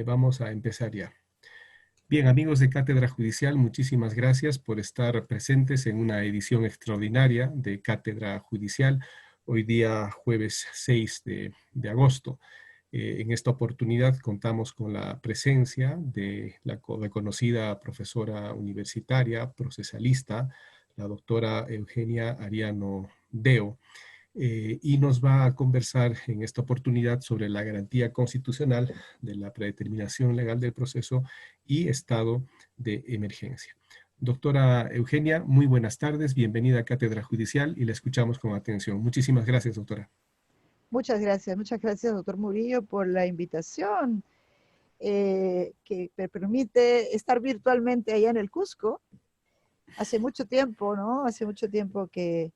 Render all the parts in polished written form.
Vamos a empezar ya. Bien, amigos de Cátedra Judicial, muchísimas gracias por estar presentes en una edición extraordinaria de Cátedra Judicial, hoy día jueves 6 de agosto. En esta oportunidad contamos con la presencia de la reconocida profesora universitaria, procesalista, la doctora Eugenia Ariano Deo, y nos va a conversar en esta oportunidad sobre la garantía constitucional de la predeterminación legal del proceso y estado de emergencia. Doctora Eugenia, muy buenas tardes, bienvenida a Cátedra Judicial y la escuchamos con atención. Muchísimas gracias, doctora. Muchas gracias, doctor Murillo, por la invitación que me permite estar virtualmente allá en el Cusco. Hace mucho tiempo, ¿no? Hace mucho tiempo que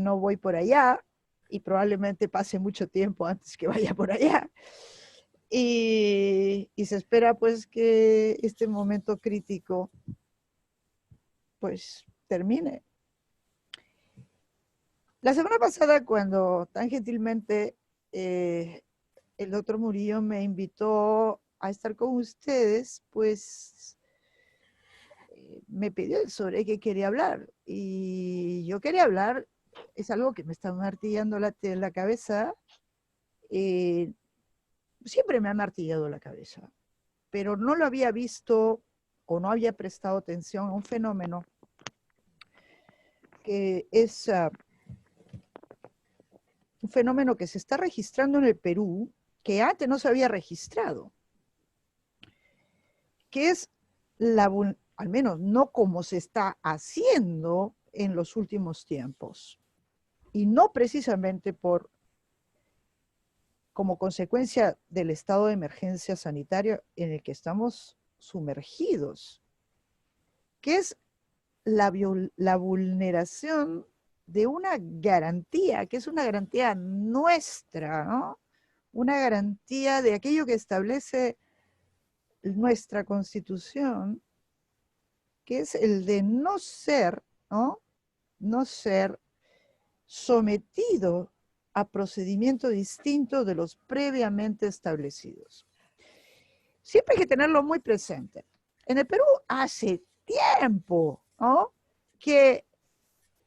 no voy por allá y probablemente pase mucho tiempo antes que vaya por allá. Y se espera pues que este momento crítico pues termine. La semana pasada, cuando tan gentilmente el doctor Murillo me invitó a estar con ustedes, pues me pidió sobre qué quería hablar. Y yo quería hablar, es algo que me está martillando la cabeza. Siempre me ha martillado la cabeza, pero no lo había visto o no había prestado atención a un fenómeno que es un fenómeno que se está registrando en el Perú, que antes no se había registrado, que es al menos no como se está haciendo en los últimos tiempos, y no precisamente como consecuencia del estado de emergencia sanitaria en el que estamos sumergidos, que es la vulneración de una garantía, que es una garantía nuestra, ¿no? Una garantía de aquello que establece nuestra Constitución, que es el de no ser, ¿no? No ser sometido a procedimiento distinto de los previamente establecidos. Siempre hay que tenerlo muy presente. En el Perú hace tiempo, ¿no?, que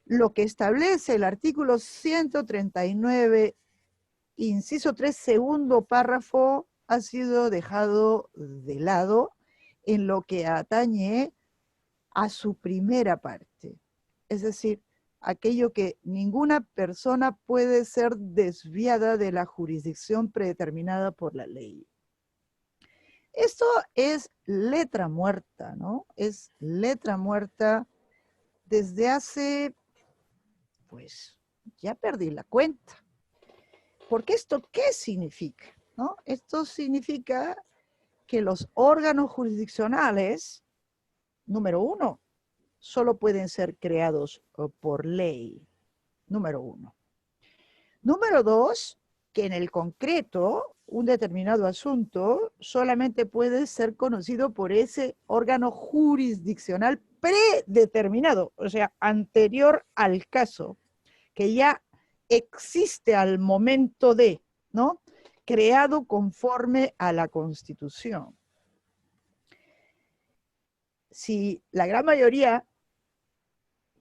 lo que establece el artículo 139, inciso 3, segundo párrafo, ha sido dejado de lado en lo que atañe a su primera parte. Es decir, aquello que ninguna persona puede ser desviada de la jurisdicción predeterminada por la ley. Esto es letra muerta, ¿no? Es letra muerta desde hace, pues, ya perdí la cuenta. Porque esto, ¿qué significa? ¿No? Esto significa que los órganos jurisdiccionales, número uno, solo pueden ser creados por ley, número uno. Número dos, que en el concreto, un determinado asunto solamente puede ser conocido por ese órgano jurisdiccional predeterminado, o sea, anterior al caso, que ya existe al momento de, ¿no?, creado conforme a la Constitución. Si la gran mayoría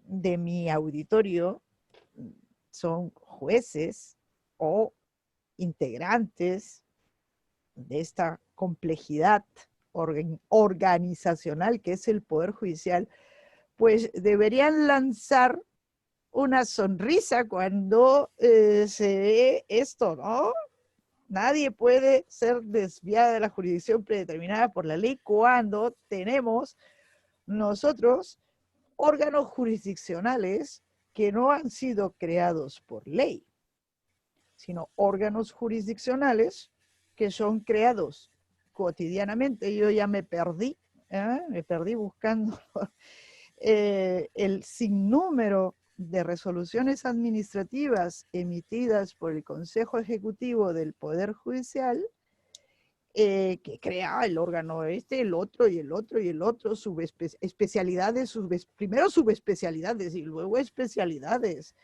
de mi auditorio son jueces o integrantes de esta complejidad organizacional que es el Poder Judicial, pues deberían lanzar una sonrisa cuando se ve esto, ¿no? Nadie puede ser desviada de la jurisdicción predeterminada por la ley cuando tenemos nosotros órganos jurisdiccionales que no han sido creados por ley, sino órganos jurisdiccionales que son creados cotidianamente. Yo ya me perdí buscando el sinnúmero de resoluciones administrativas emitidas por el Consejo Ejecutivo del Poder Judicial, que crea el órgano este, el otro y el otro y el otro, especialidades, primero subespecialidades y luego especialidades.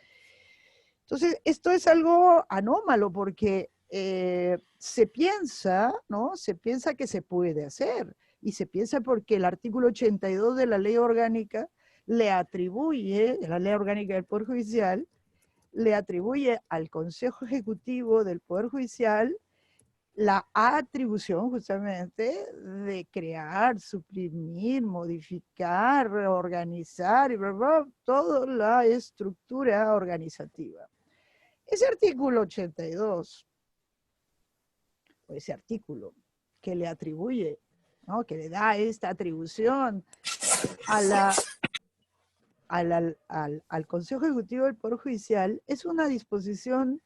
Entonces, esto es algo anómalo porque se piensa, ¿no? Se piensa que se puede hacer. Y se piensa porque el artículo 82 de la ley orgánica le atribuye, la ley orgánica del Poder Judicial, le atribuye al Consejo Ejecutivo del Poder Judicial la atribución justamente de crear, suprimir, modificar, reorganizar y toda la estructura organizativa. Ese artículo 82, o ese artículo que le atribuye, ¿no? Que le da esta atribución a al Consejo Ejecutivo del Poder Judicial, es una disposición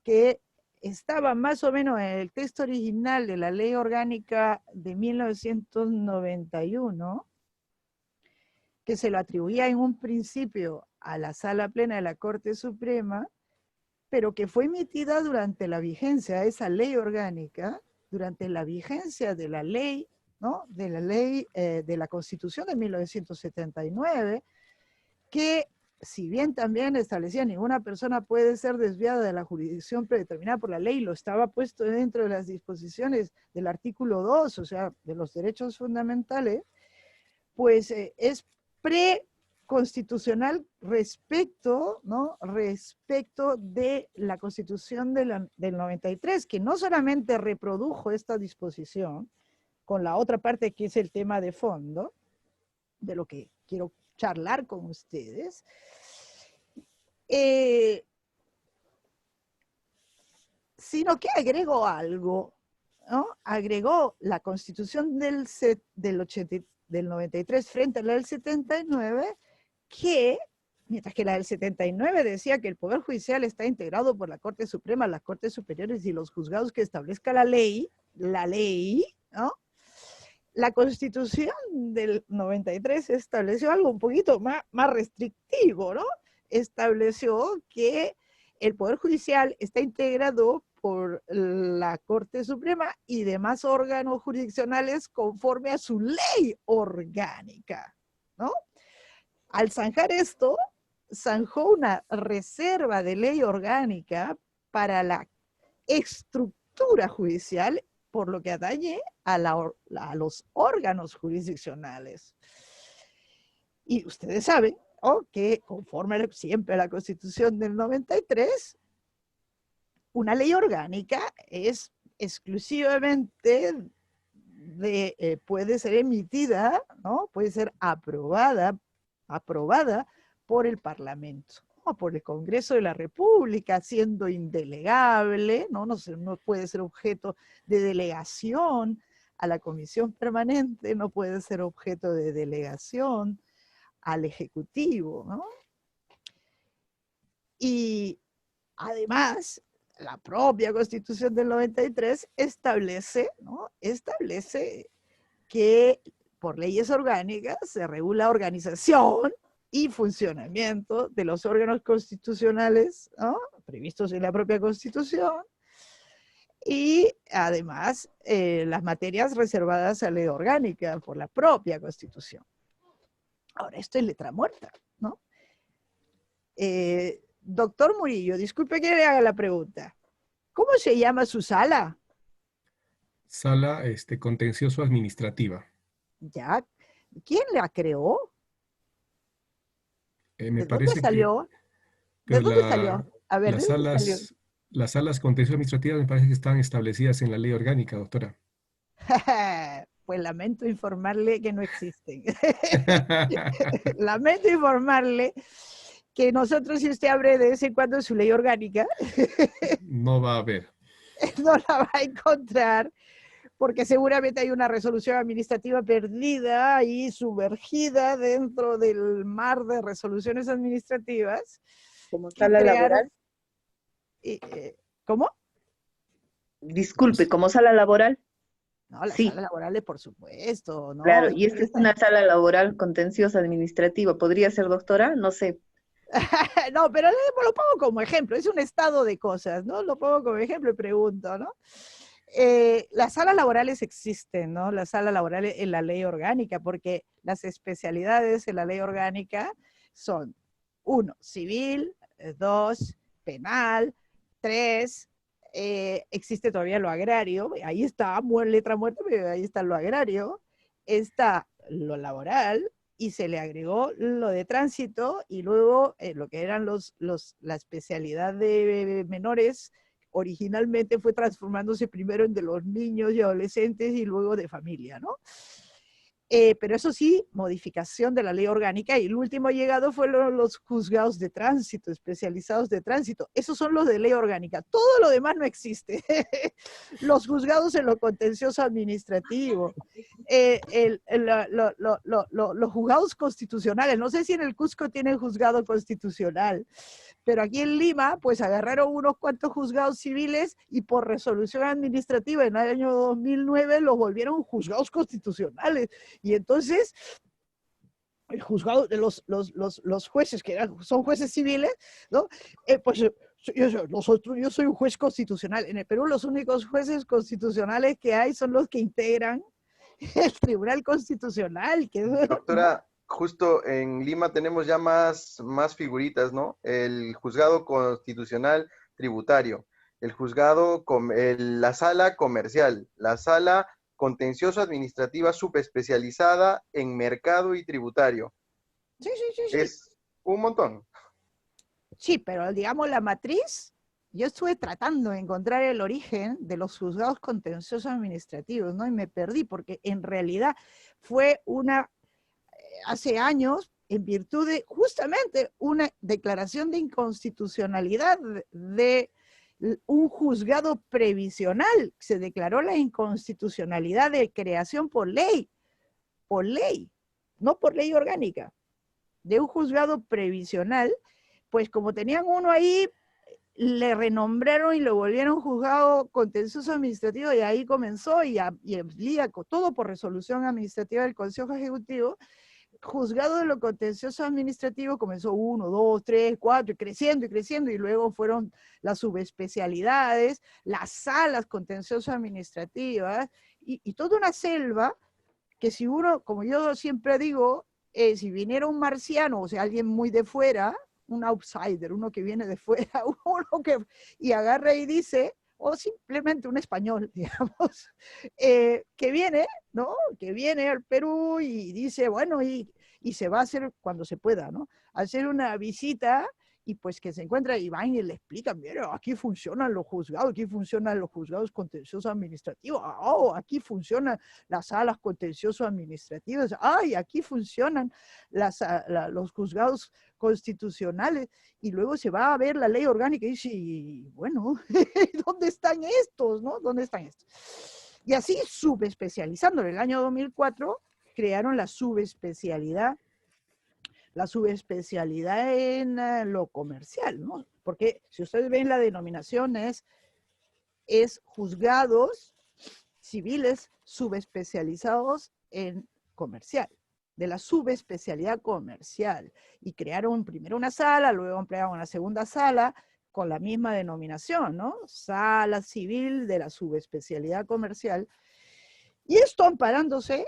que estaba más o menos en el texto original de la Ley Orgánica de 1991, que se lo atribuía en un principio a la Sala Plena de la Corte Suprema, pero que fue emitida durante la vigencia de esa ley orgánica, durante la vigencia de la ley, ¿no? De la ley de la Constitución de 1979, que si bien también establecía ninguna persona puede ser desviada de la jurisdicción predeterminada por la ley, lo estaba puesto dentro de las disposiciones del artículo 2, o sea, de los derechos fundamentales, pues es preconstitucional respecto, ¿no? Respecto de la Constitución del 93, que no solamente reprodujo esta disposición, con la otra parte que es el tema de fondo, de lo que quiero charlar con ustedes, sino que agregó algo, ¿no? Agregó la Constitución del 93 frente a la del 79, que, mientras que la del 79 decía que el Poder Judicial está integrado por la Corte Suprema, las Cortes Superiores y los juzgados que establezca la ley, ¿no? La Constitución del 93 estableció algo un poquito más restrictivo, ¿no? Estableció que el Poder Judicial está integrado por la Corte Suprema y demás órganos jurisdiccionales conforme a su ley orgánica, ¿no? Al zanjar esto, zanjó una reserva de ley orgánica para la estructura judicial, por lo que atañe a los órganos jurisdiccionales. Y ustedes saben, ¿no? Que conforme siempre a la Constitución del 93, una ley orgánica es exclusivamente puede ser emitida, ¿no? Puede ser aprobada por el Parlamento, ¿no? Por el Congreso de la República, siendo indelegable, ¿no? No puede ser objeto de delegación a la Comisión Permanente, no puede ser objeto de delegación al Ejecutivo, ¿no? Y además, la propia Constitución del 93 establece, ¿no? Establece que por leyes orgánicas se regula organización y funcionamiento de los órganos constitucionales, ¿no? Previstos en la propia Constitución, y además las materias reservadas a ley orgánica por la propia Constitución. Ahora, esto es letra muerta, ¿no? Doctor Murillo, disculpe que le haga la pregunta. ¿Cómo se llama su sala? Sala contencioso administrativa. ¿Ya? ¿Quién la creó? Me ¿De dónde parece que salió? ¿De pues, dónde salió? A ver, ¿de las dónde salió? las salas contencioso administrativas me parece que están establecidas en la ley orgánica, doctora. Pues lamento informarle que no existen. Lamento informarle que nosotros, si usted abre de vez en cuando su ley orgánica, No va a haber. no la va a encontrar, porque seguramente hay una resolución administrativa perdida y sumergida dentro del mar de resoluciones administrativas Como que sala crearon. laboral. ¿Cómo? Disculpe, como sala laboral. No, las Sí, salas laborales, por supuesto, ¿no? claro. Y esta es una sala laboral contenciosa administrativa. ¿Podría ser, doctora? No sé. No, pero lo pongo como ejemplo, es un estado de cosas, ¿no? Lo pongo como ejemplo y pregunto, ¿no? Las salas laborales existen, ¿no? Las salas laborales en la ley orgánica, porque las especialidades en la ley orgánica son 1, civil, 2, penal, 3, existe todavía lo agrario, ahí está, letra muerta, pero ahí está lo agrario, está lo laboral, y se le agregó lo de tránsito, y luego lo que eran la especialidad de menores, originalmente fue transformándose primero en de los niños y adolescentes y luego de familia, ¿no? Pero eso sí, modificación de la ley orgánica, y el último llegado fueron los juzgados de tránsito, especializados de tránsito. Esos son los de ley orgánica. Todo lo demás no existe. Los juzgados en lo contencioso administrativo, los juzgados constitucionales. No sé si en el Cusco tienen juzgado constitucional, pero aquí en Lima, pues agarraron unos cuantos juzgados civiles y por resolución administrativa en el año 2009 los volvieron juzgados constitucionales. Y entonces, el juzgado de los jueces, que son jueces civiles, ¿no? Pues yo soy un juez constitucional. En el Perú los únicos jueces constitucionales que hay son los que integran el Tribunal Constitucional. Doctora, justo en Lima tenemos ya más figuritas, ¿no? El juzgado constitucional tributario, el juzgado, la sala comercial, la sala contencioso administrativa subespecializada en mercado y tributario. Sí. Es un montón. Sí, pero digamos la matriz, yo estuve tratando de encontrar el origen de los juzgados contenciosos administrativos, ¿no? Y me perdí, porque en realidad fue hace años, en virtud de justamente una declaración de inconstitucionalidad de un juzgado previsional. Se declaró la inconstitucionalidad de creación por ley, no por ley orgánica, de un juzgado previsional. Pues como tenían uno ahí, le renombraron y lo volvieron juzgado contencioso administrativo, y ahí comenzó, y todo por resolución administrativa del Consejo Ejecutivo. Juzgado de lo contencioso administrativo comenzó 1, 2, 3, 4, y creciendo, y luego fueron las subespecialidades, las salas contenciosas administrativas, y toda una selva que, si uno, como yo siempre digo, si viniera un marciano, o sea, alguien muy de fuera, un outsider, uno que viene de fuera, y agarra y dice, o simplemente un español, digamos, que viene, ¿no? Que viene al Perú y dice, bueno, y se va a hacer cuando se pueda, ¿no? Hacer una visita, y pues que se encuentra y van y le explican, mira, aquí funcionan los juzgados contenciosos administrativos, aquí funcionan las salas contenciosos administrativas, aquí funcionan los juzgados constitucionales, y luego se va a ver la ley orgánica y dice, bueno, ¿dónde están estos, no? ¿Dónde están estos? Y así, subespecializando, en el año 2004, crearon la subespecialidad en lo comercial, ¿no? Porque si ustedes ven la denominación es juzgados civiles subespecializados en comercial, de la subespecialidad comercial. Y crearon primero una sala, luego ampliaron una segunda sala con la misma denominación, ¿no? Sala civil de la subespecialidad comercial. Y esto amparándose,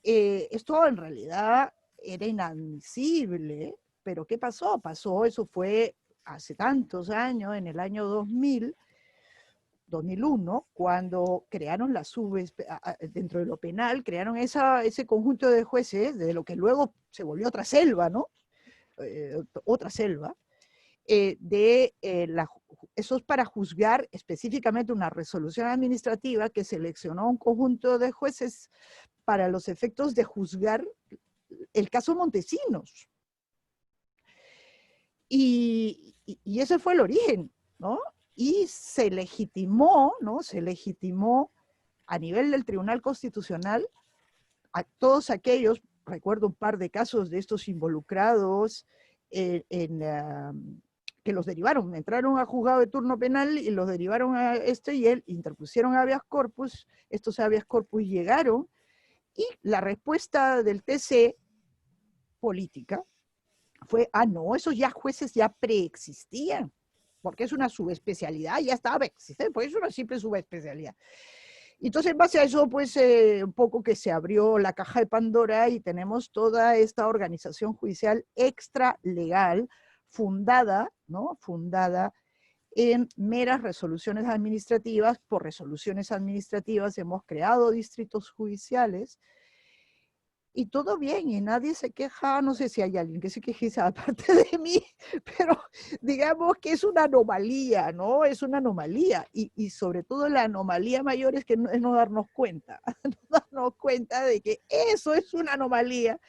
esto en realidad era inadmisible, pero ¿qué pasó? Eso fue hace tantos años, en el año 2001, cuando crearon dentro de lo penal, crearon ese conjunto de jueces, de lo que luego se volvió otra selva, ¿no? Otra selva, eso es para juzgar específicamente una resolución administrativa que seleccionó un conjunto de jueces para los efectos de juzgar el caso Montesinos. Y ese fue el origen, ¿no? Y se legitimó, ¿no? Se legitimó a nivel del Tribunal Constitucional a todos aquellos, recuerdo un par de casos de estos involucrados que los derivaron, entraron a juzgado de turno penal y los derivaron a y él interpusieron habeas corpus, estos habeas corpus llegaron, y la respuesta del TC política fue, no, esos ya jueces ya preexistían, porque es una subespecialidad, ya estaba existente, porque es una simple subespecialidad. Entonces, en base a eso, pues, un poco que se abrió la caja de Pandora y tenemos toda esta organización judicial extralegal fundada, ¿no? Fundada en meras resoluciones administrativas. Por resoluciones administrativas hemos creado distritos judiciales y todo bien, y nadie se queja. No sé si hay alguien que se queje aparte de mí, pero digamos que es una anomalía, ¿no? Es una anomalía, y sobre todo la anomalía mayor es que es no darnos cuenta, no darnos cuenta de que eso es una anomalía,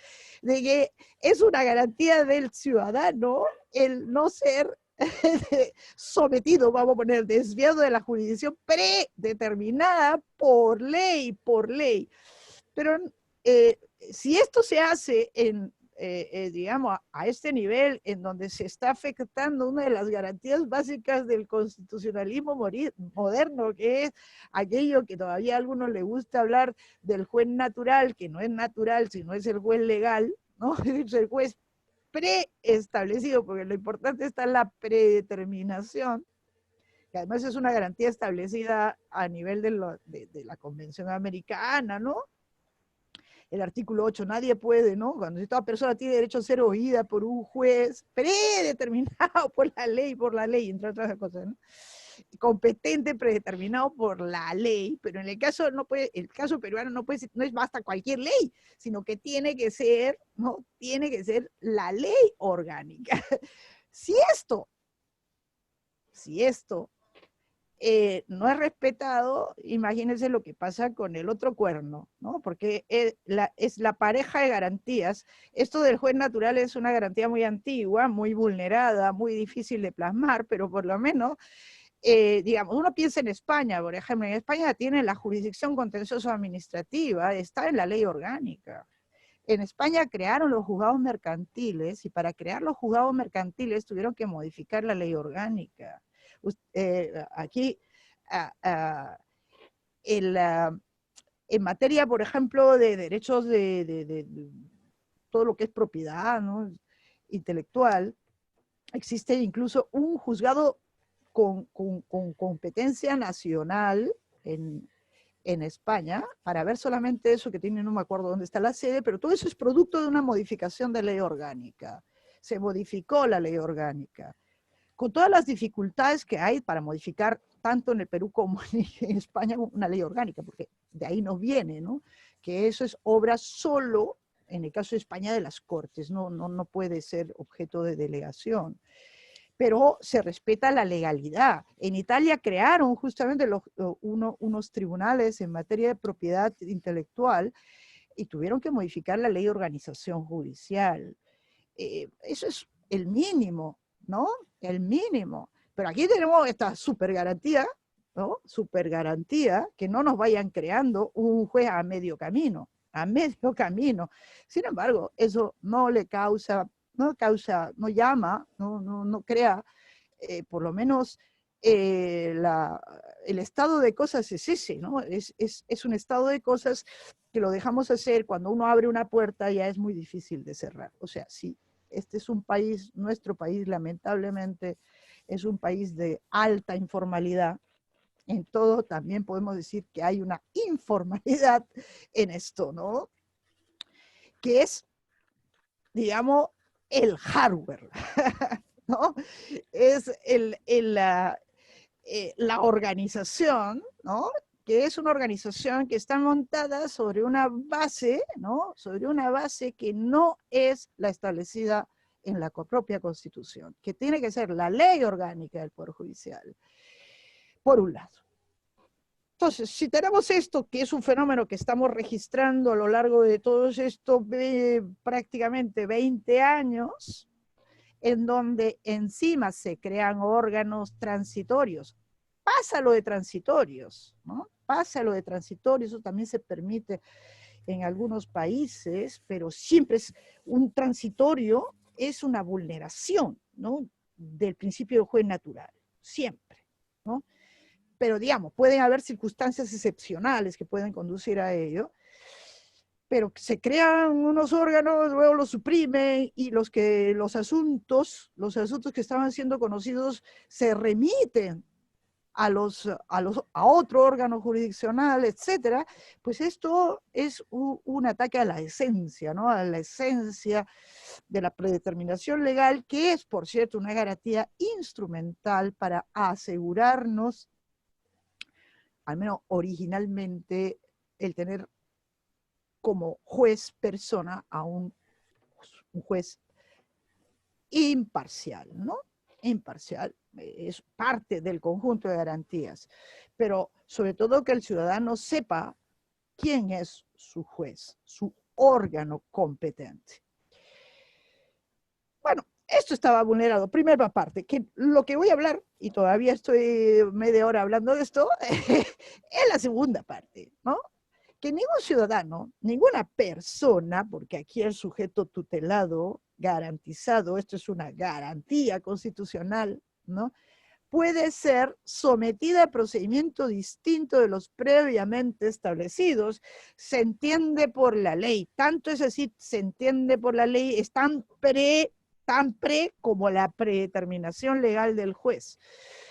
de que es una garantía del ciudadano el no ser sometido, vamos a poner, desviado de la jurisdicción predeterminada por ley, Pero si esto se hace digamos, a este nivel, en donde se está afectando una de las garantías básicas del constitucionalismo moderno, que es aquello que todavía a algunos les gusta hablar del juez natural, que no es natural, sino es el juez legal, ¿no? Es el juez preestablecido, porque lo importante está en la predeterminación, que además es una garantía establecida a nivel de la Convención Americana, ¿no? El artículo 8, nadie puede, ¿no? Cuando esta persona tiene derecho a ser oída por un juez predeterminado por la ley, entre otras cosas, ¿no? Competente, predeterminado por la ley, pero en el caso el caso peruano no es basta cualquier ley, sino que tiene que ser, ¿no? Tiene que ser la ley orgánica. Si esto no es respetado, imagínense lo que pasa con el otro cuerno, ¿no? Porque es la pareja de garantías. Esto del juez natural es una garantía muy antigua, muy vulnerada, muy difícil de plasmar, pero por lo menos, digamos, uno piensa en España, por ejemplo, en España tiene la jurisdicción contencioso administrativa, está en la ley orgánica. En España crearon los juzgados mercantiles, y para crear los juzgados mercantiles tuvieron que modificar la ley orgánica. Aquí, en materia, por ejemplo, de derechos de todo lo que es propiedad, ¿no? Intelectual, existe incluso un juzgado con competencia nacional en España, para ver solamente eso, que tiene, no me acuerdo dónde está la sede, pero todo eso es producto de una modificación de ley orgánica. Se modificó la ley orgánica, con todas las dificultades que hay para modificar tanto en el Perú como en España una ley orgánica, porque de ahí nos viene, ¿no? Que eso es obra solo, en el caso de España, de las Cortes, no puede ser objeto de delegación. Pero se respeta la legalidad. En Italia crearon justamente unos tribunales en materia de propiedad intelectual y tuvieron que modificar la ley de organización judicial. Eso es el mínimo, ¿no? El mínimo. Pero aquí tenemos esta super garantía, ¿no? Super garantía, que no nos vayan creando un juez a medio camino, Sin embargo, eso no le causa, no llama, no crea, por lo menos el estado de cosas es ese, ¿no? Es un estado de cosas que lo dejamos hacer cuando uno abre una puerta, ya es muy difícil de cerrar. O sea, sí, este es un país, nuestro país lamentablemente es un país de alta informalidad. En todo también podemos decir que hay una informalidad en esto, ¿no? Que es, digamos, el hardware, ¿no? Es la organización, ¿no? Que es una organización que está montada sobre una base, ¿no? Sobre una base que no es la establecida en la propia Constitución, que tiene que ser la ley orgánica del Poder Judicial, por un lado. Entonces, si tenemos esto, que es un fenómeno que estamos registrando a lo largo de todos estos prácticamente 20 años, en donde encima se crean órganos transitorios, pasa lo de transitorios, ¿no? Pasa lo de transitorios, eso también se permite en algunos países, pero siempre es un transitorio, es una vulneración, ¿no? Del principio del juez natural, siempre, ¿no? Pero digamos, pueden haber circunstancias excepcionales que pueden conducir a ello, pero se crean unos órganos, luego los suprimen, y los asuntos que estaban siendo conocidos se remiten a otro órgano jurisdiccional, etcétera, pues esto es un ataque a la esencia, ¿no? A la esencia de la predeterminación legal, que es, por cierto, una garantía instrumental para asegurarnos, al menos originalmente, el tener como juez persona a un juez imparcial, ¿no? Imparcial, es parte del conjunto de garantías, pero sobre todo que el ciudadano sepa quién es su juez, su órgano competente. Bueno, esto estaba vulnerado. Primera parte, que lo que voy a hablar, y todavía estoy media hora hablando de esto, es la segunda parte, ¿no? Que ningún ciudadano, ninguna persona, porque aquí el sujeto tutelado, garantizado, esto es una garantía constitucional, ¿no? Puede ser sometida a procedimiento distinto de los previamente establecidos, se entiende por la ley. Tanto es así, se entiende por la ley, es tan pre como la predeterminación legal del juez.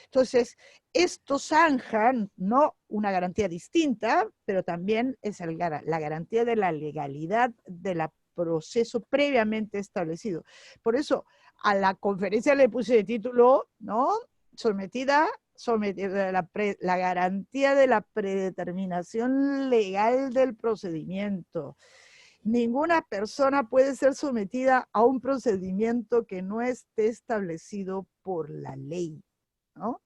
Entonces, esto zanja, no una garantía distinta, pero también es la garantía de la legalidad del proceso previamente establecido. Por eso, a la conferencia le puse de título, ¿no? Sometida la garantía de la predeterminación legal del procedimiento. Ninguna persona puede ser sometida a un procedimiento que no esté establecido por la ley, ¿no?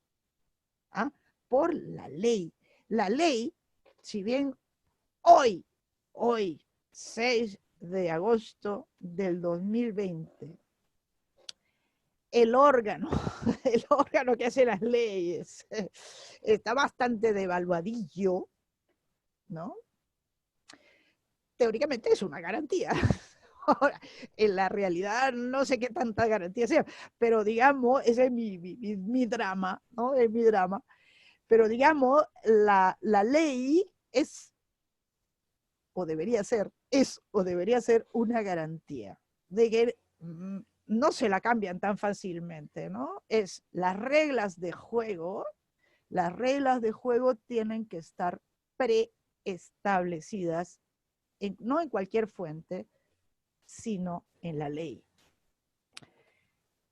¿Ah? Por la ley. La ley, si bien hoy, 6 de agosto del 2020, el órgano que hace las leyes está bastante devaluadillo, ¿no? Teóricamente es una garantía. Ahora, en la realidad no sé qué tanta garantía sea, pero digamos, ese es mi drama, ¿no? Es mi drama. Pero digamos, la ley es o debería ser una garantía de que no se la cambian tan fácilmente, ¿no? Es las reglas de juego tienen que estar preestablecidas, no en cualquier fuente, sino en la ley.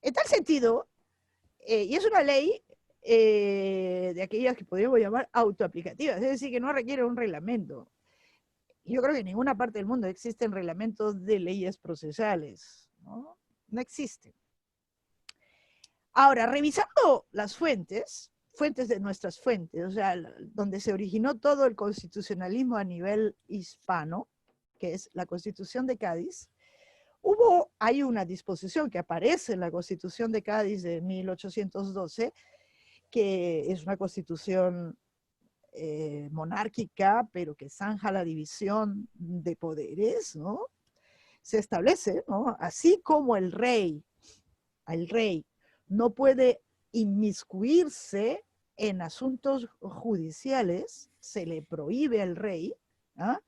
En tal sentido, y es una ley de aquellas que podríamos llamar autoaplicativas, es decir, que no requiere un reglamento. Yo creo que en ninguna parte del mundo existen reglamentos de leyes procesales, ¿no? No existen. Ahora, revisando las fuentes de nuestras fuentes, o sea, donde se originó todo el constitucionalismo a nivel hispano, que es la Constitución de Cádiz, hay una disposición que aparece en la Constitución de Cádiz de 1812, que es una constitución monárquica, pero que zanja la división de poderes, ¿no? Se establece, ¿no? Así como el rey no puede inmiscuirse en asuntos judiciales, se le prohíbe al rey, ¿ah?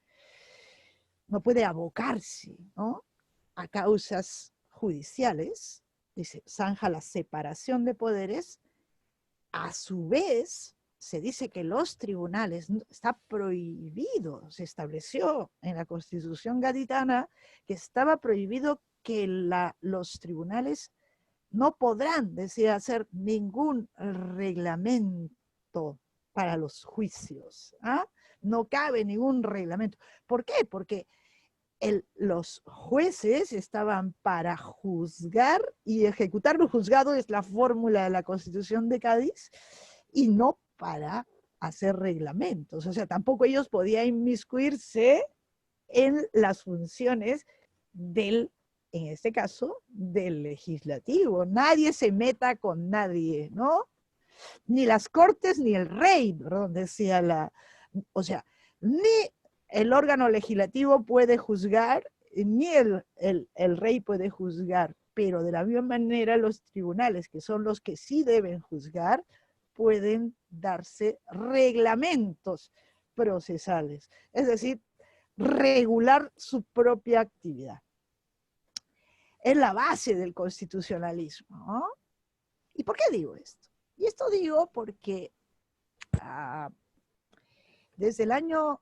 No puede abocarse, ¿no?, a causas judiciales, dice, zanja la separación de poderes. A su vez, se dice que los tribunales, está prohibido, se estableció en la Constitución gaditana que estaba prohibido que los tribunales no podrán, decía, hacer ningún reglamento para los juicios, ¿ah? No cabe ningún reglamento. ¿Por qué? Porque los jueces estaban para juzgar y ejecutar lo juzgado, es la fórmula de la Constitución de Cádiz, y no para hacer reglamentos. O sea, tampoco ellos podían inmiscuirse en las funciones en este caso, del legislativo. Nadie se meta con nadie, ¿no? Ni las cortes ni el rey, perdón, decía o sea, ni el órgano legislativo puede juzgar, ni el rey puede juzgar, pero de la misma manera los tribunales, que son los que sí deben juzgar, pueden darse reglamentos procesales, es decir, regular su propia actividad. Es la base del constitucionalismo, ¿no? ¿Y por qué digo esto? Y esto digo porque desde el año,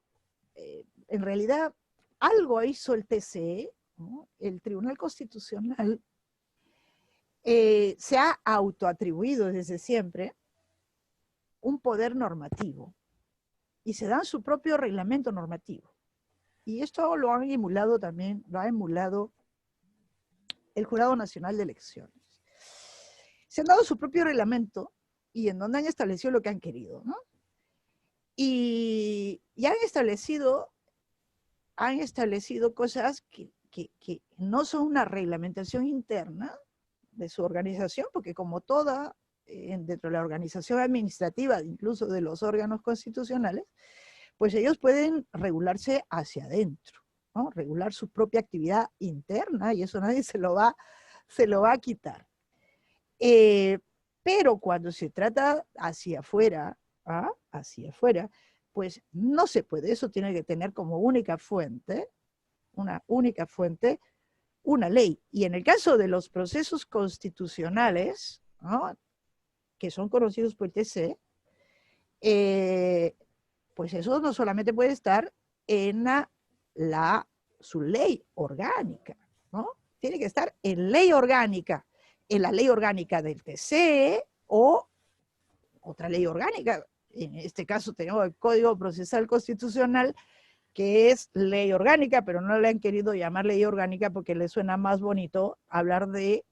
en realidad, algo hizo el TCE, ¿no? El Tribunal Constitucional se ha autoatribuido desde siempre un poder normativo y se dan su propio reglamento normativo. Y esto lo han emulado también, lo ha emulado el Jurado Nacional de Elecciones. Se han dado su propio reglamento y en donde han establecido lo que han querido, ¿no? Y han establecido cosas que no son una reglamentación interna de su organización, porque como toda, dentro de la organización administrativa, incluso de los órganos constitucionales, pues ellos pueden regularse hacia adentro, ¿no? Regular su propia actividad interna, y eso nadie se lo va a quitar. Pero cuando se trata hacia afuera, pues no se puede. Eso tiene que tener como única fuente, una ley. Y en el caso de los procesos constitucionales, ¿no?, que son conocidos por el TC, pues eso no solamente puede estar en su ley orgánica, ¿no? Tiene que estar en ley orgánica, en la ley orgánica del TC o otra ley orgánica. En este caso tenemos el Código Procesal Constitucional, que es ley orgánica, pero no le han querido llamar ley orgánica porque le suena más bonito hablar de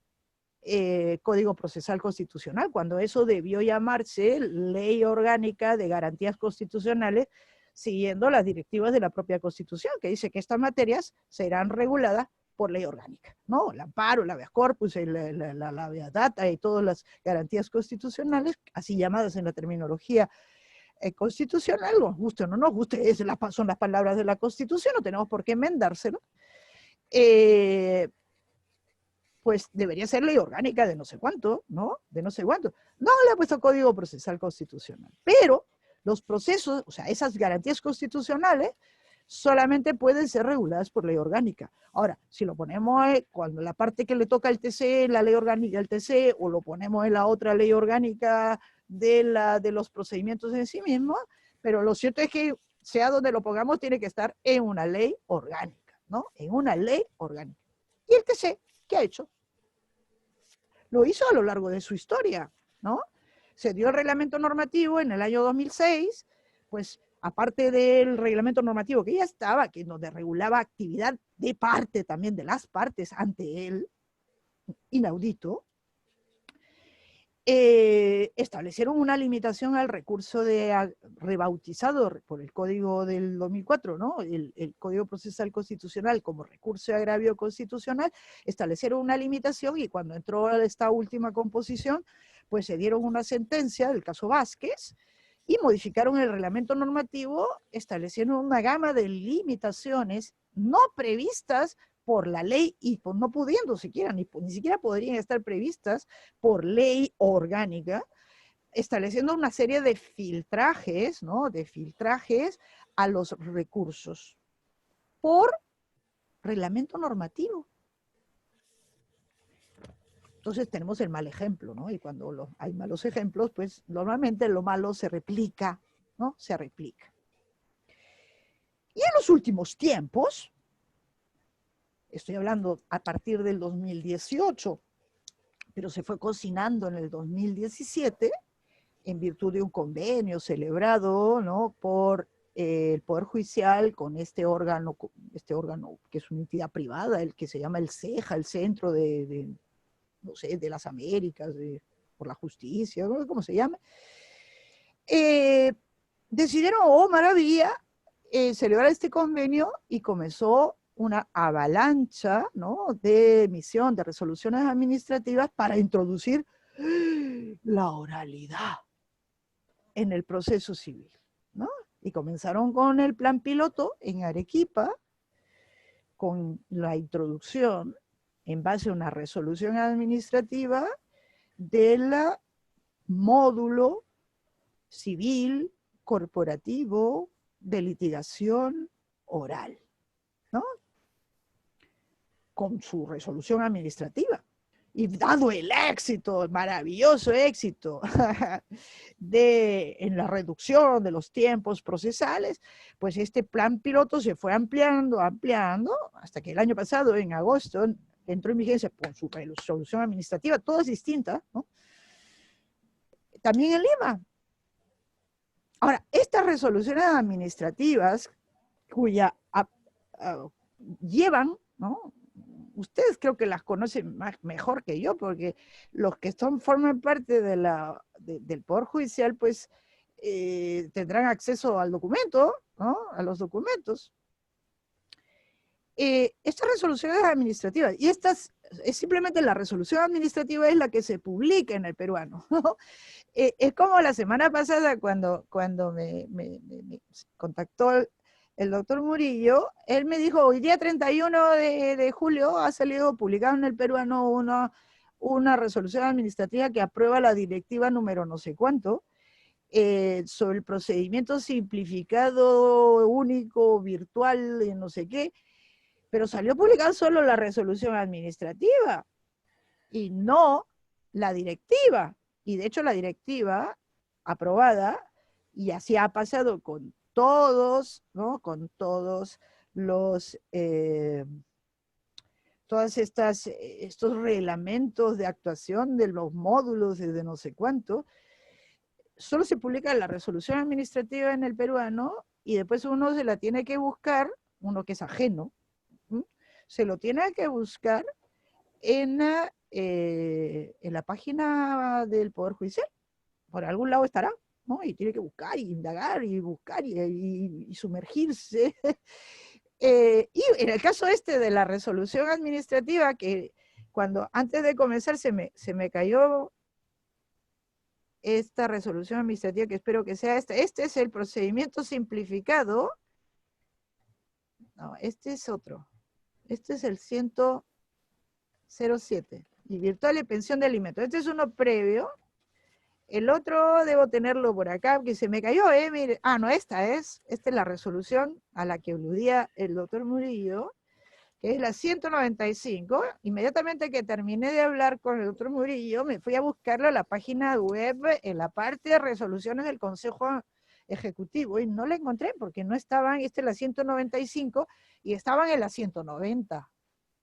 Código Procesal Constitucional, cuando eso debió llamarse Ley Orgánica de Garantías Constitucionales, siguiendo las directivas de la propia Constitución, que dice que estas materias serán reguladas por ley orgánica, ¿no? El amparo, el habeas corpus, la habeas data y todas las garantías constitucionales, así llamadas en la terminología constitucional, nos guste o no nos guste, son las palabras de la Constitución, no tenemos por qué enmendárselo, pues debería ser ley orgánica de no sé cuánto, ¿no? De no sé cuánto. No le ha puesto Código Procesal Constitucional, pero los procesos, o sea, esas garantías constitucionales, solamente pueden ser reguladas por ley orgánica. Ahora, si lo ponemos cuando la parte que le toca al TC, la ley orgánica del TC, o lo ponemos en la otra ley orgánica de los procedimientos en sí mismos, pero lo cierto es que sea donde lo pongamos, tiene que estar en una ley orgánica, ¿no? En una ley orgánica. ¿Y el TC qué ha hecho? Lo hizo a lo largo de su historia, ¿no? Se dio el reglamento normativo en el año 2006, pues aparte del reglamento normativo que ya estaba, que donde regulaba actividad de parte también de las partes ante él, inaudito, establecieron una limitación al recurso rebautizado por el Código del 2004, ¿no? El Código Procesal Constitucional como recurso de agravio constitucional, establecieron una limitación y cuando entró esta última composición, pues se dieron una sentencia del caso Vázquez y modificaron el reglamento normativo estableciendo una gama de limitaciones no previstas por la ley y por no pudiendo siquiera, ni siquiera podrían estar previstas por ley orgánica, estableciendo una serie de filtrajes, ¿no? De filtrajes a los recursos por reglamento normativo. Entonces tenemos el mal ejemplo, ¿no? Y cuando hay malos ejemplos, pues normalmente lo malo se replica, ¿no? Se replica. Y en los últimos tiempos, estoy hablando a partir del 2018, pero se fue cocinando en el 2017, en virtud de un convenio celebrado, ¿no?, por el Poder Judicial con este órgano que es una entidad privada, el que se llama el CEJA, el Centro no sé, de las Américas, por la Justicia, no sé cómo se llama, decidieron, oh maravilla, celebrar este convenio y comenzó una avalancha, ¿no?, de emisión de resoluciones administrativas para introducir la oralidad en el proceso civil, ¿no? Y comenzaron con el plan piloto en Arequipa, con la introducción, en base a una resolución administrativa, del módulo civil corporativo de litigación oral, ¿no?, con su resolución administrativa. y dado el éxito, el maravilloso éxito en la reducción de los tiempos procesales, pues este plan piloto se fue ampliando, hasta que el año pasado, en agosto, entró en vigencia con su resolución administrativa, todas distintas, ¿no? También en Lima. Ahora, estas resoluciones administrativas, cuya llevan, ¿no? Ustedes creo que las conocen mejor que yo, porque los que forman parte del Poder Judicial, pues tendrán acceso al documento, ¿no? A los documentos. Estas resoluciones administrativas, y estas, es simplemente la resolución administrativa es la que se publica en el peruano, ¿no? Es como la semana pasada cuando me contactó el doctor Murillo, él me dijo, hoy día 31 de julio ha salido publicado en el peruano una resolución administrativa que aprueba la directiva número no sé cuánto, sobre el procedimiento simplificado, único, virtual, no sé qué, pero salió publicada solo la resolución administrativa y no la directiva. Y de hecho la directiva aprobada, y así ha pasado con todos, ¿no? Con todos los, estos reglamentos de actuación de los módulos de no sé cuánto, solo se publica la resolución administrativa en el peruano y después uno se la tiene que buscar, uno que es ajeno, se lo tiene que buscar en la página del Poder Judicial. Por algún lado estará, ¿no? Y tiene que buscar y indagar y buscar y sumergirse. Y en el caso de la resolución administrativa, que antes de comenzar se me cayó esta resolución administrativa, que espero que sea esta. Este es el procedimiento simplificado. No, este es otro. Este es el 107. Y virtual de pensión de alimentos. Este es uno previo. El otro debo tenerlo por acá, que se me cayó, mire. Ah, no, esta es la resolución a la que aludía el doctor Murillo, que es la 195. Inmediatamente que terminé de hablar con el doctor Murillo, me fui a buscarlo a la página web, en la parte de resoluciones del Consejo Ejecutivo, y no la encontré porque no estaban, esta es la 195, y estaban en la 190,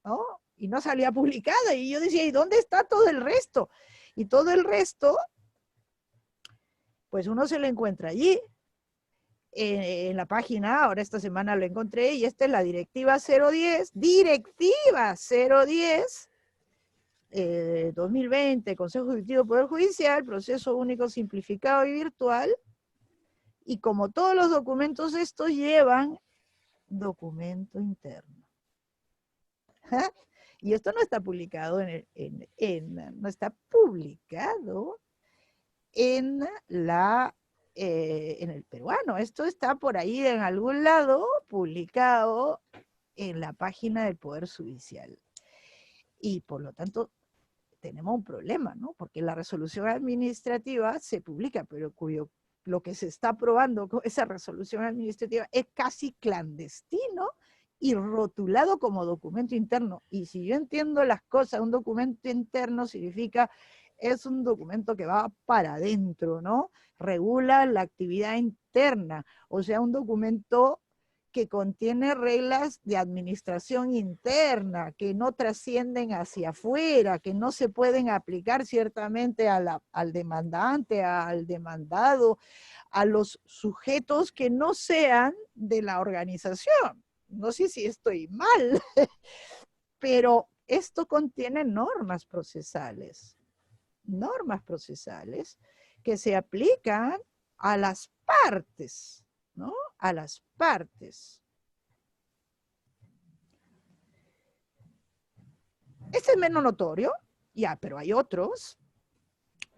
¿no? Y no salía publicada, y yo decía, ¿y dónde está todo el resto? Y todo el resto, pues uno se lo encuentra allí, en la página. Ahora esta semana lo encontré, y esta es la directiva 010, 2020, Consejo Ejecutivo Poder Judicial, proceso único simplificado y virtual, y como todos los documentos estos llevan documento interno. Y esto no está publicado no está publicado en el peruano. Esto está por ahí en algún lado publicado en la página del Poder Judicial. Y por lo tanto tenemos un problema, ¿no? Porque la resolución administrativa se publica, pero lo que se está aprobando con esa resolución administrativa es casi clandestino y rotulado como documento interno. Y si yo entiendo las cosas, un documento interno significa es un documento que va para adentro, ¿no? Regula la actividad interna, o sea, un documento que contiene reglas de administración interna, que no trascienden hacia afuera, que no se pueden aplicar ciertamente al demandante, al demandado, a los sujetos que no sean de la organización. No sé si estoy mal, pero esto contiene normas procesales que se aplican a las partes, ¿no? A las partes. Este es menos notorio, ya, pero hay otros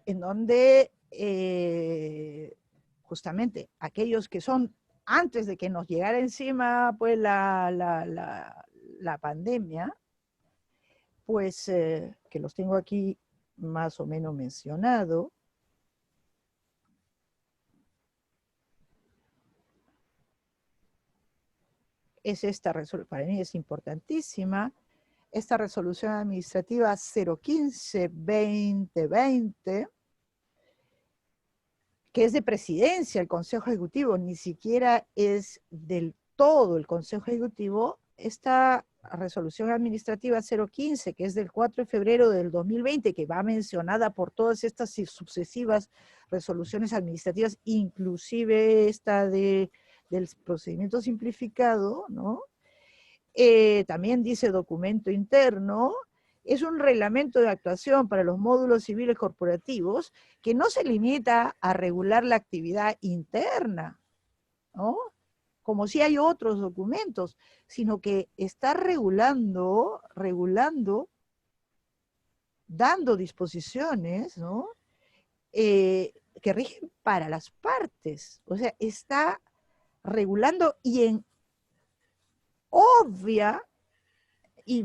en donde justamente aquellos que son antes de que nos llegara encima pues la pandemia, pues que los tengo aquí más o menos mencionado. Es esta resolución, para mí es importantísima. esta resolución administrativa 015-2020, que es de presidencia el Consejo Ejecutivo, ni siquiera es del todo el Consejo Ejecutivo. Esta resolución administrativa 015, que es del 4 de febrero del 2020, que va mencionada por todas estas sucesivas resoluciones administrativas, inclusive esta del procedimiento simplificado, ¿no? También dice documento interno, es un reglamento de actuación para los módulos civiles corporativos que no se limita a regular la actividad interna, ¿no? Como si hay otros documentos, sino que está regulando, dando disposiciones, ¿no? Que rigen para las partes. O sea, está regulando y en obvia y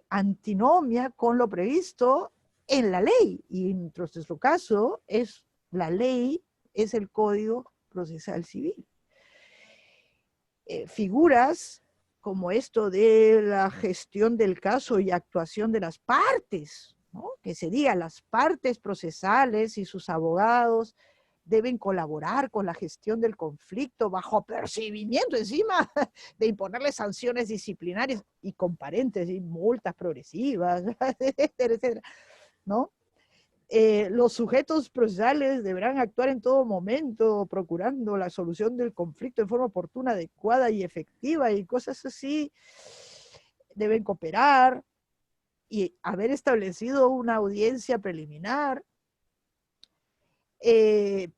antinomia con lo previsto en la ley. Y en nuestro caso, la ley es el Código Procesal Civil. Figuras como esto de la gestión del caso y actuación de las partes, ¿no? Que se diga, las partes procesales y sus abogados deben colaborar con la gestión del conflicto bajo percibimiento encima de imponerle sanciones disciplinarias y con paréntesis, multas progresivas, etcétera, etcétera, ¿no? Los sujetos procesales deberán actuar en todo momento procurando la solución del conflicto de forma oportuna, adecuada y efectiva y cosas así. Deben cooperar y haber establecido una audiencia preliminar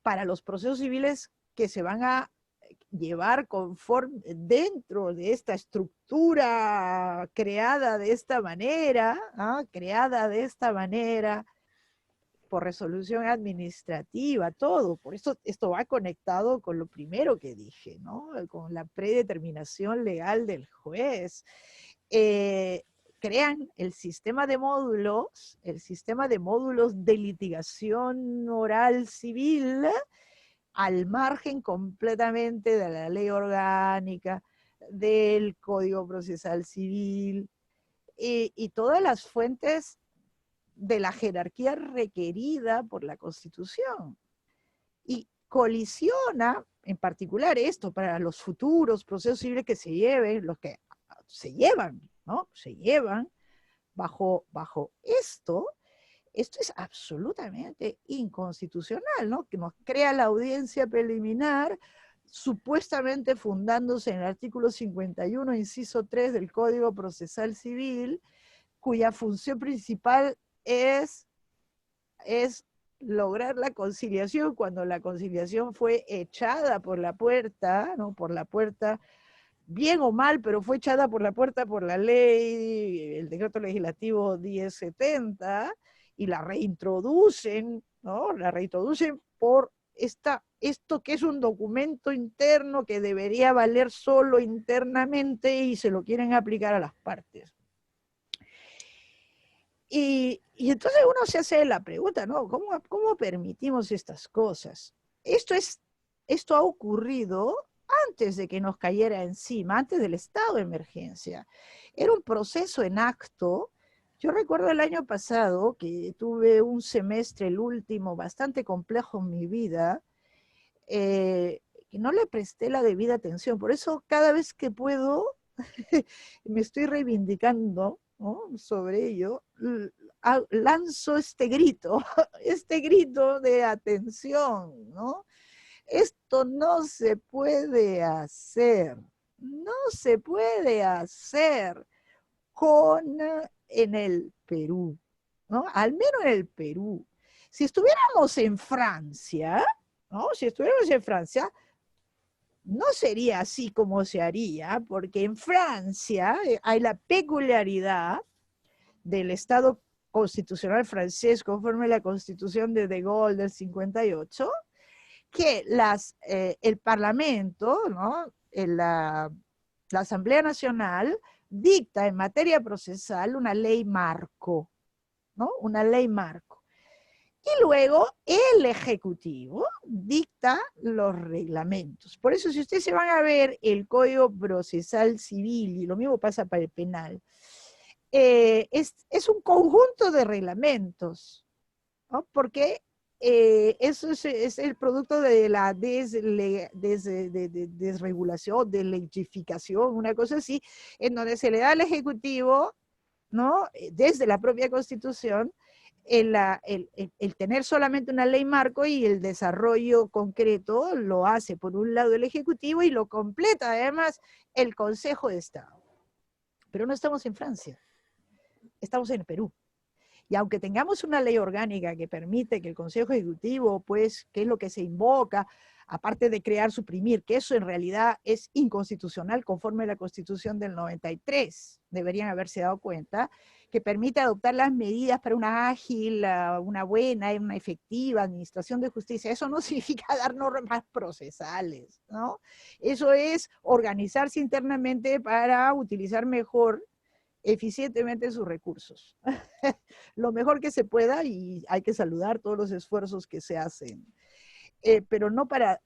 para los procesos civiles que se van a llevar conforme dentro de esta estructura creada de esta manera, por resolución administrativa, todo. Por eso esto va conectado con lo primero que dije, ¿no? Con la predeterminación legal del juez. Crean el sistema de módulos de litigación oral civil al margen completamente de la ley orgánica, del Código Procesal Civil y todas las fuentes de la jerarquía requerida por la Constitución. Y colisiona, en particular esto, para los futuros procesos civiles que se lleven, los que se llevan, ¿no? Se llevan bajo esto. Esto es absolutamente inconstitucional, ¿no? Que nos crea la audiencia preliminar, supuestamente fundándose en el artículo 51, inciso 3 del Código Procesal Civil, cuya función principal es lograr la conciliación cuando la conciliación fue echada por la puerta, ¿no? Por la puerta, bien o mal, pero fue echada por la puerta por la ley, el decreto legislativo 1070, y la reintroducen, ¿no? La reintroducen por esto que es un documento interno que debería valer solo internamente y se lo quieren aplicar a las partes. Y entonces uno se hace la pregunta, ¿no? ¿Cómo permitimos estas cosas? Esto ha ocurrido antes de que nos cayera encima, antes del estado de emergencia. Era un proceso en acto. Yo recuerdo el año pasado que tuve un semestre, el último, bastante complejo en mi vida, que no le presté la debida atención. Por eso cada vez que puedo, me estoy reivindicando, ¿no? Sobre ello, lanzo este grito de atención, ¿no? Esto no se puede hacer, en el Perú, ¿no? Al menos en el Perú. Si estuviéramos en Francia, ¿no? No sería así como se haría, porque en Francia hay la peculiaridad del Estado constitucional francés conforme a la Constitución de De Gaulle del 58, que el Parlamento, ¿no? La Asamblea Nacional dicta en materia procesal una ley marco, ¿no? Una ley marco. Y luego el Ejecutivo dicta los reglamentos. Por eso, si ustedes se van a ver el Código Procesal Civil, y lo mismo pasa para el penal, es un conjunto de reglamentos, ¿no? Porque eso es el producto de la desregulación, de legificación, una cosa así, en donde se le da al Ejecutivo, ¿no? Desde la propia Constitución, el tener solamente una ley marco y el desarrollo concreto lo hace por un lado el Ejecutivo y lo completa además el Consejo de Estado. Pero no estamos en Francia, estamos en Perú. Y aunque tengamos una ley orgánica que permite que el Consejo Ejecutivo, pues, ¿qué es lo que se invoca? Aparte de crear, suprimir, que eso en realidad es inconstitucional conforme a la Constitución del 93, deberían haberse dado cuenta, que permite adoptar las medidas para una ágil, una buena, una efectiva administración de justicia. Eso no significa dar normas procesales, ¿no? Eso es organizarse internamente para utilizar mejor, eficientemente sus recursos. Lo mejor que se pueda, y hay que saludar todos los esfuerzos que se hacen, pero no para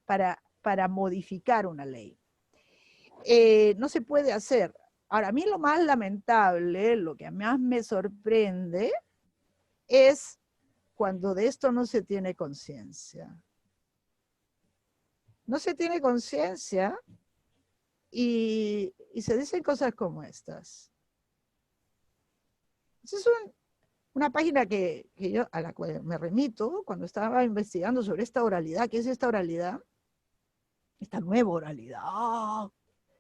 modificar una ley. No se puede hacer. Ahora, a mí lo más lamentable, lo que más me sorprende, es cuando de esto no se tiene conciencia. No se tiene conciencia y se dicen cosas como estas. Esa es una página que yo, a la cual me remito cuando estaba investigando sobre esta oralidad. ¿Qué es esta oralidad? Esta nueva oralidad,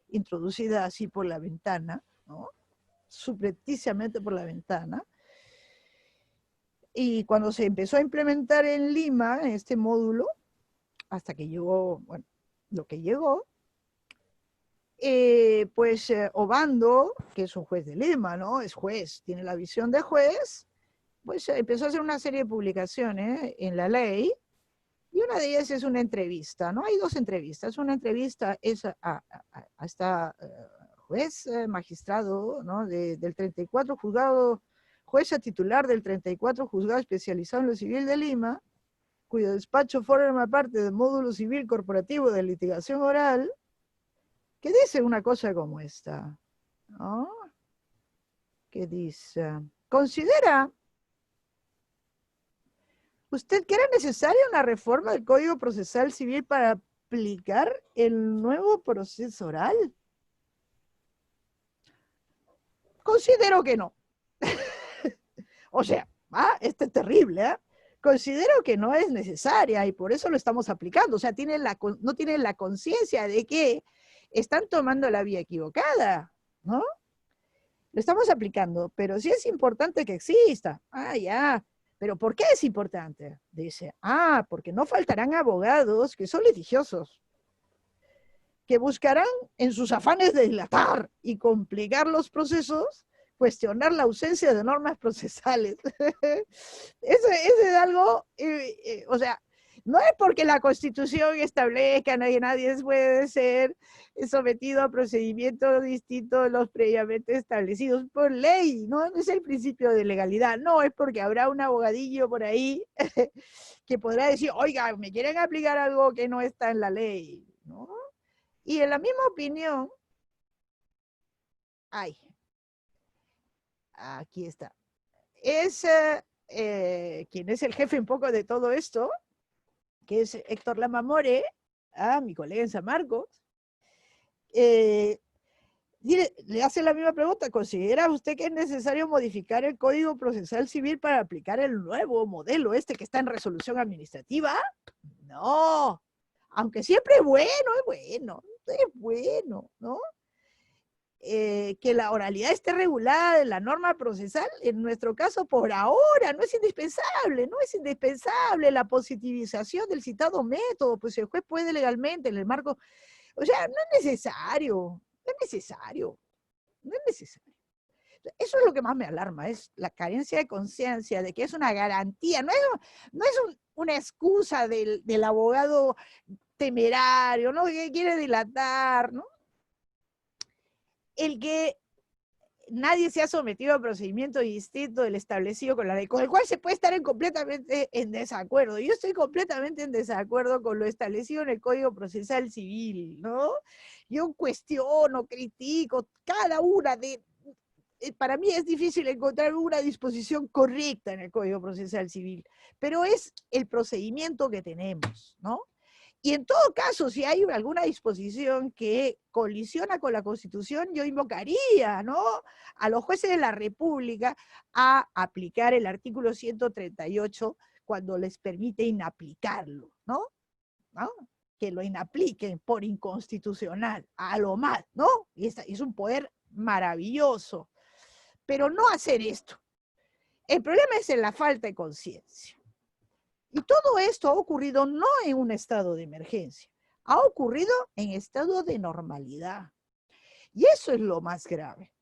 introducida así por la ventana, ¿no? Subrepticiamente por la ventana. Y cuando se empezó a implementar en Lima, en este módulo, hasta que llegó, bueno, lo que llegó, pues Obando, que es un juez de Lima, ¿no? Es juez, tiene la visión de juez, pues empezó a hacer una serie de publicaciones en la ley, y una de ellas es una entrevista, ¿no? Hay dos entrevistas. Una entrevista es a esta juez, magistrado, ¿no? Del 34 juzgado, jueza titular del 34 juzgado especializado en lo civil de Lima, cuyo despacho forma parte del módulo civil corporativo de litigación oral, que dice una cosa como esta, ¿no? Que dice, ¿considera usted que era necesaria una reforma del Código Procesal Civil para aplicar el nuevo proceso oral? Considero que no. O sea, esto es terrible, ¿eh? Considero que no es necesaria y por eso lo estamos aplicando. O sea, no tienen la conciencia de que están tomando la vía equivocada, ¿no? Lo estamos aplicando, pero sí es importante que exista. Ya. ¿Pero por qué es importante? Dice, porque no faltarán abogados que son litigiosos, que buscarán en sus afanes de dilatar y complicar los procesos, cuestionar la ausencia de normas procesales. Eso es algo, o sea, no es porque la Constitución establezca que nadie puede ser sometido a procedimientos distintos de los previamente establecidos por ley, no es el principio de legalidad, no, es porque habrá un abogadillo por ahí que podrá decir, oiga, me quieren aplicar algo que no está en la ley, ¿no? Y en la misma opinión, aquí está, es quien es el jefe un poco de todo esto, que es Héctor Lamamore, mi colega en San Marcos, le hace la misma pregunta, ¿considera usted que es necesario modificar el Código Procesal Civil para aplicar el nuevo modelo que está en resolución administrativa? No, aunque siempre es bueno, ¿no? Que la oralidad esté regulada en la norma procesal, en nuestro caso por ahora no es indispensable la positivización del citado método, pues el juez puede legalmente en el marco, o sea, no es necesario. Eso es lo que más me alarma, es la carencia de conciencia de que es una garantía, no es una excusa del abogado temerario, ¿no? Que quiere dilatar, ¿no? El que nadie se ha sometido a procedimiento distinto del establecido con la ley, con el cual se puede estar completamente en desacuerdo. Yo estoy completamente en desacuerdo con lo establecido en el Código Procesal Civil, ¿no? Yo cuestiono, critico cada una de para mí es difícil encontrar una disposición correcta en el Código Procesal Civil, pero es el procedimiento que tenemos, ¿no? Y en todo caso, si hay alguna disposición que colisiona con la Constitución, yo invocaría, ¿no?, a los jueces de la República a aplicar el artículo 138 cuando les permite inaplicarlo, ¿no? ¿No? Que lo inapliquen por inconstitucional, a lo más, ¿no? Y es un poder maravilloso. Pero no hacer esto. El problema es en la falta de conciencia. Y todo esto ha ocurrido no en un estado de emergencia, ha ocurrido en estado de normalidad. Y eso es lo más grave.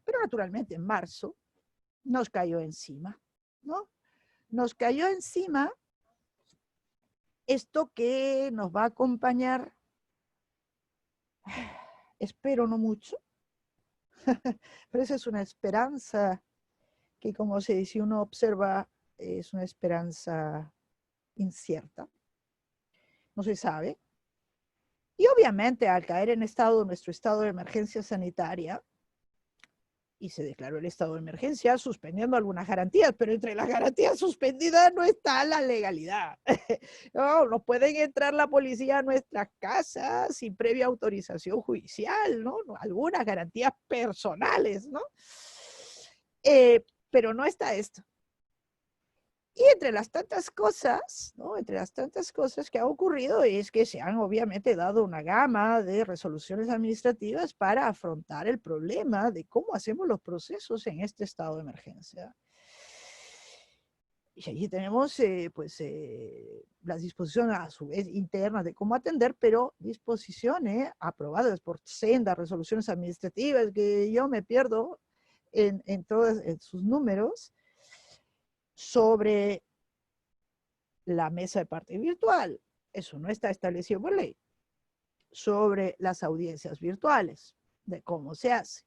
Pero naturalmente en marzo nos cayó encima, ¿no? Nos cayó encima esto que nos va a acompañar, espero no mucho, pero esa es una esperanza que, como se dice, uno observa, es una esperanza incierta, no se sabe. Y obviamente al caer en nuestro estado de emergencia sanitaria, y se declaró el estado de emergencia suspendiendo algunas garantías, pero entre las garantías suspendidas no está la legalidad. No pueden entrar la policía a nuestras casas sin previa autorización judicial, ¿no? Algunas garantías personales, ¿no? Pero no está esto. Y entre las tantas cosas, ¿no?, entre las tantas cosas que ha ocurrido es que se han obviamente dado una gama de resoluciones administrativas para afrontar el problema de cómo hacemos los procesos en este estado de emergencia. Y allí tenemos las disposiciones a su vez internas de cómo atender, pero disposiciones aprobadas por sendas resoluciones administrativas que yo me pierdo en todos sus números, sobre la mesa de parte virtual, eso no está establecido por ley, sobre las audiencias virtuales, de cómo se hace.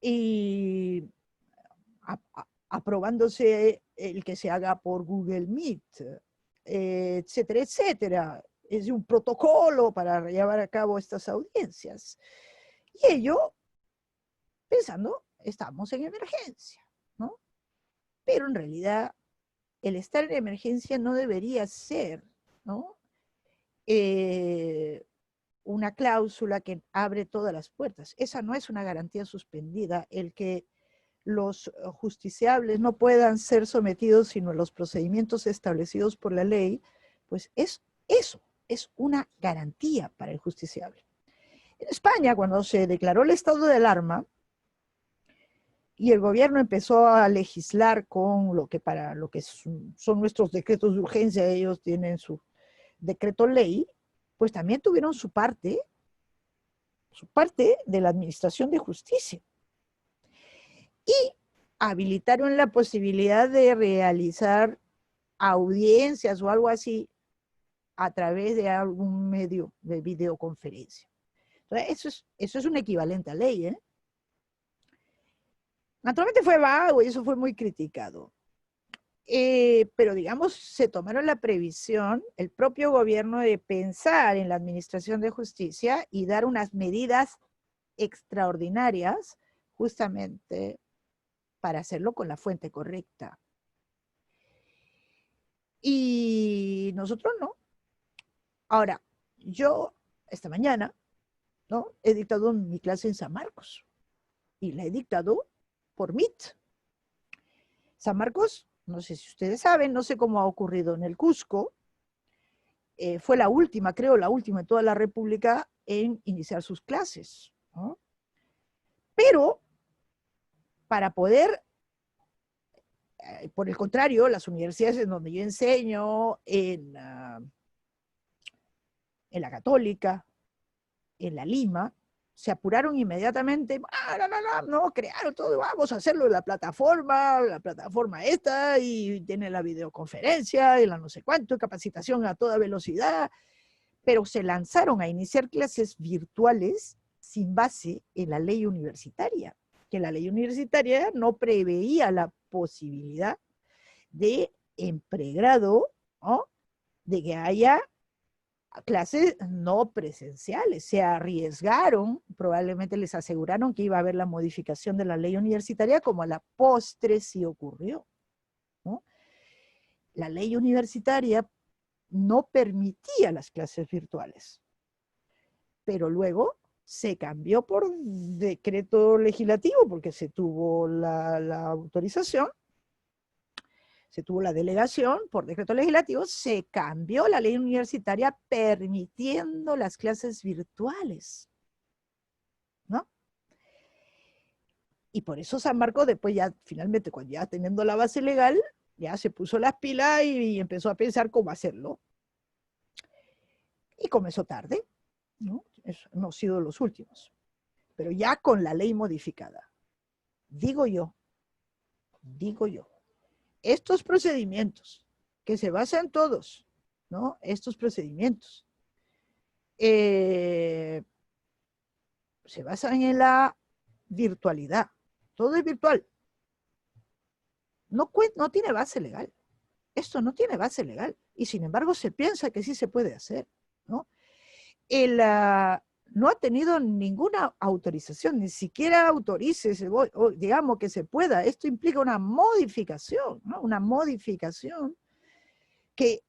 Y aprobándose el que se haga por Google Meet, etcétera, etcétera. Es un protocolo para llevar a cabo estas audiencias. Y ello, pensando, estamos en emergencia, ¿no? Pero en realidad, el estar en emergencia no debería ser, ¿no?, una cláusula que abre todas las puertas. Esa no es una garantía suspendida. El que los justiciables no puedan ser sometidos sino a los procedimientos establecidos por la ley, pues eso es una garantía para el justiciable. En España, cuando se declaró el estado de alarma, y el gobierno empezó a legislar con lo que son nuestros decretos de urgencia, ellos tienen su decreto ley, pues también tuvieron su parte de la administración de justicia. Y habilitaron la posibilidad de realizar audiencias o algo así a través de algún medio de videoconferencia. Entonces, eso es un equivalente a ley, ¿eh? Naturalmente fue vago y eso fue muy criticado. Pero digamos, se tomaron la previsión, el propio gobierno, de pensar en la administración de justicia y dar unas medidas extraordinarias justamente para hacerlo con la fuente correcta. Y nosotros no. Ahora, yo esta mañana, ¿no?, he dictado mi clase en San Marcos y la he dictado por Meet. San Marcos, no sé si ustedes saben, no sé cómo ha ocurrido en el Cusco, fue la última, creo, la última en toda la República en iniciar sus clases, ¿no? Pero, para poder, por el contrario, las universidades en donde yo enseño, en la Católica, en la Lima, se apuraron inmediatamente, no, crearon todo, vamos a hacerlo en la plataforma esta, y tiene la videoconferencia, y la no sé cuánto, capacitación a toda velocidad, pero se lanzaron a iniciar clases virtuales sin base en la ley universitaria, que la ley universitaria no preveía la posibilidad de, en pregrado, ¿no?, de que haya clases no presenciales, se arriesgaron, probablemente les aseguraron que iba a haber la modificación de la ley universitaria, como a la postre sí ocurrió, ¿no? La ley universitaria no permitía las clases virtuales, pero luego se cambió por decreto legislativo, porque se tuvo la autorización, se tuvo la delegación por decreto legislativo, se cambió la ley universitaria permitiendo las clases virtuales, ¿no? Y por eso San Marcos después ya finalmente, cuando ya teniendo la base legal, ya se puso las pilas y empezó a pensar cómo hacerlo. Y comenzó tarde, ¿no? No han sido los últimos, pero ya con la ley modificada. Digo yo, estos procedimientos, que se basan todos, ¿no? Estos procedimientos, se basan en la virtualidad. Todo es virtual. No tiene base legal. Esto no tiene base legal. Y sin embargo se piensa que sí se puede hacer, ¿no? No ha tenido ninguna autorización, ni siquiera autorice, digamos que se pueda. Esto implica una modificación, ¿no? Una modificación que,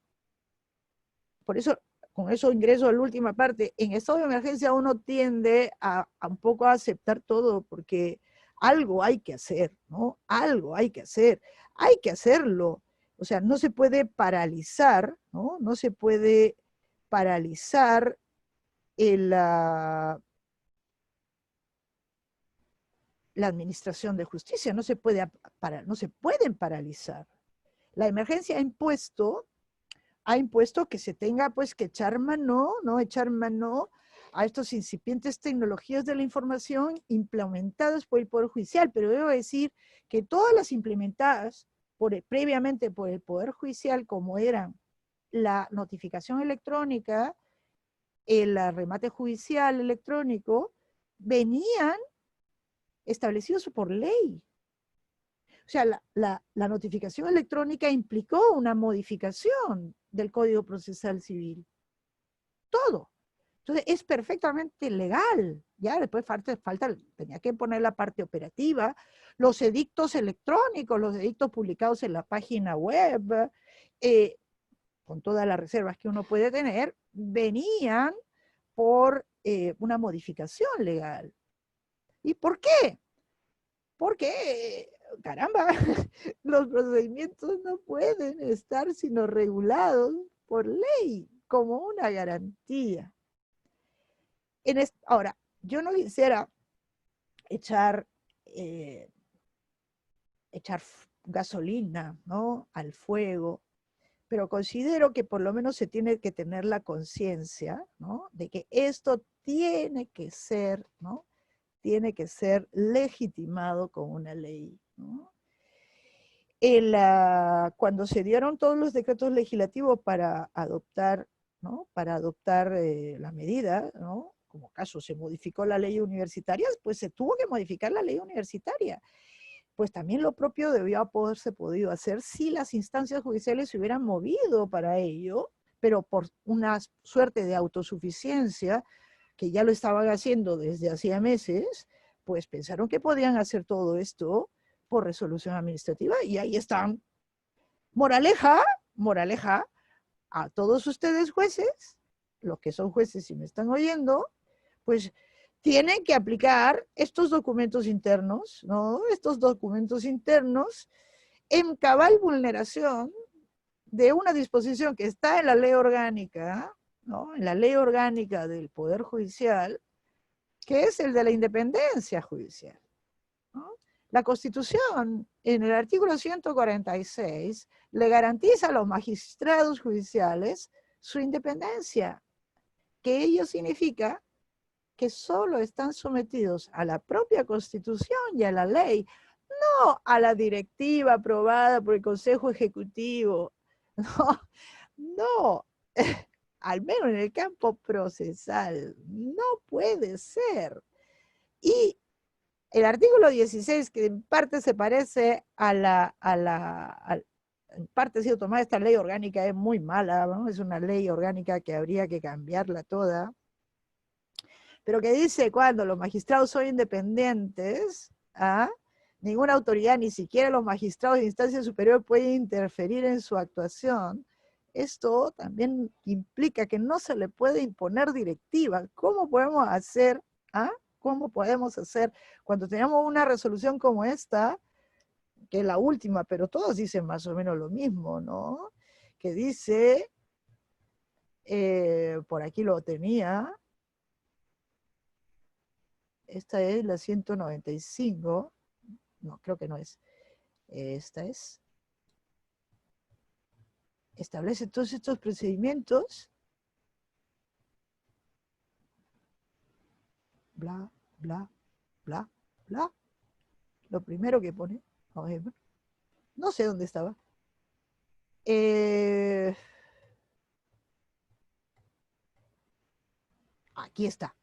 por eso, con eso ingreso a la última parte, en estado de emergencia uno tiende a un poco a aceptar todo, porque algo hay que hacer, ¿no? Algo hay que hacer, hay que hacerlo. O sea, no se puede paralizar, ¿no? No se puede paralizar la administración de justicia, no se pueden paralizar. La emergencia ha impuesto que se tenga pues que echar mano, ¿no? Echar mano a estos incipientes tecnologías de la información implementadas por el Poder Judicial, pero debo decir que todas las implementadas previamente por el Poder Judicial, como eran la notificación electrónica, el remate judicial electrónico, venían establecidos por ley. O sea, la notificación electrónica implicó una modificación del Código Procesal Civil. Todo. Entonces, es perfectamente legal. Ya después tenía que poner la parte operativa, los edictos electrónicos, los edictos publicados en la página web, con todas las reservas que uno puede tener, venían por una modificación legal. ¿Y por qué? Porque, caramba, los procedimientos no pueden estar sino regulados por ley, como una garantía. Ahora, yo no quisiera echar gasolina, ¿no?, al fuego, pero considero que por lo menos se tiene que tener la conciencia, ¿no?, de que esto tiene que ser, ¿no?, tiene que ser legitimado con una ley, ¿no? Cuando se dieron todos los decretos legislativos para adoptar, ¿no?, la medida, ¿no?, como caso se modificó la ley universitaria, pues se tuvo que modificar la ley universitaria. Pues también lo propio debió haberse podido hacer si las instancias judiciales se hubieran movido para ello, pero por una suerte de autosuficiencia, que ya lo estaban haciendo desde hacía meses, pues pensaron que podían hacer todo esto por resolución administrativa, y ahí están. Moraleja, a todos ustedes jueces, los que son jueces y me están oyendo, pues tienen que aplicar estos documentos internos, ¿no? Estos documentos internos en cabal vulneración de una disposición que está en la ley orgánica, ¿no?, en la ley orgánica del Poder Judicial, que es el de la independencia judicial, ¿no? La Constitución, en el artículo 146, le garantiza a los magistrados judiciales su independencia, que ello significa que solo están sometidos a la propia Constitución y a la ley, no a la directiva aprobada por el Consejo Ejecutivo, no, al menos en el campo procesal, no puede ser. Y el artículo 16, que en parte se parece a en parte ha sido tomada esta ley orgánica, es muy mala, ¿no? Es una ley orgánica que habría que cambiarla toda, pero que dice cuando los magistrados son independientes, ¿ah? Ninguna autoridad, ni siquiera los magistrados de instancia superior, puede interferir en su actuación. Esto también implica que no se le puede imponer directiva. ¿Cómo podemos hacer? ¿Ah? ¿Cómo podemos hacer cuando tenemos una resolución como esta, que es la última, pero todos dicen más o menos lo mismo, ¿no? Que dice, por aquí lo tenía, esta es la 195, no, creo que no es, esta es, establece todos estos procedimientos, bla, bla, bla, bla, lo primero que pone, vamos a ver, no sé dónde estaba, aquí está.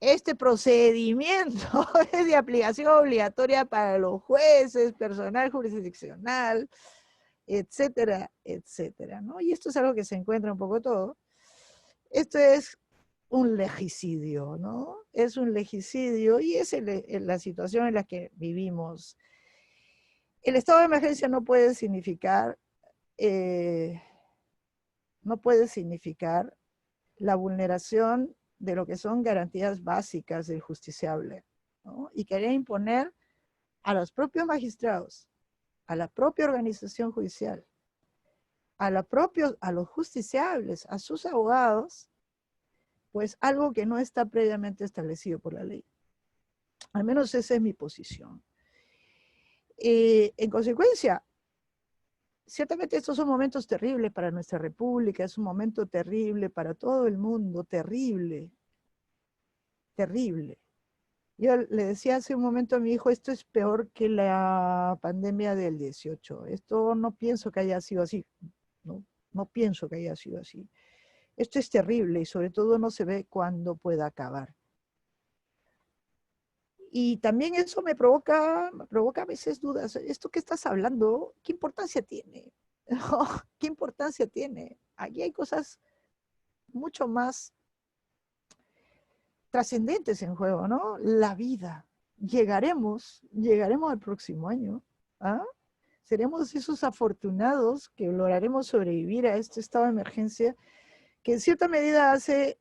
Este procedimiento es de aplicación obligatoria para los jueces, personal jurisdiccional, etcétera, etcétera, ¿no? Y esto es algo que se encuentra un poco todo. Esto es un legicidio, ¿no? Es un legicidio y es la situación en la que vivimos. El estado de emergencia no puede significar la vulneración de lo que son garantías básicas del justiciable, ¿no? Y querer imponer a los propios magistrados, a la propia organización judicial, a los justiciables, a sus abogados, pues algo que no está previamente establecido por la ley. Al menos esa es mi posición. En consecuencia, ciertamente estos son momentos terribles para nuestra república, es un momento terrible para todo el mundo, terrible, terrible. Yo le decía hace un momento a mi hijo, esto es peor que la pandemia del 18. Esto no pienso que haya sido así, no pienso que haya sido así. Esto es terrible y sobre todo no se ve cuándo pueda acabar. Y también eso me provoca a veces dudas. ¿Esto que estás hablando, qué importancia tiene? ¿Qué importancia tiene? Aquí hay cosas mucho más trascendentes en juego, ¿no? La vida. Llegaremos al próximo año. ¿Ah? Seremos esos afortunados que lograremos sobrevivir a este estado de emergencia que en cierta medida hace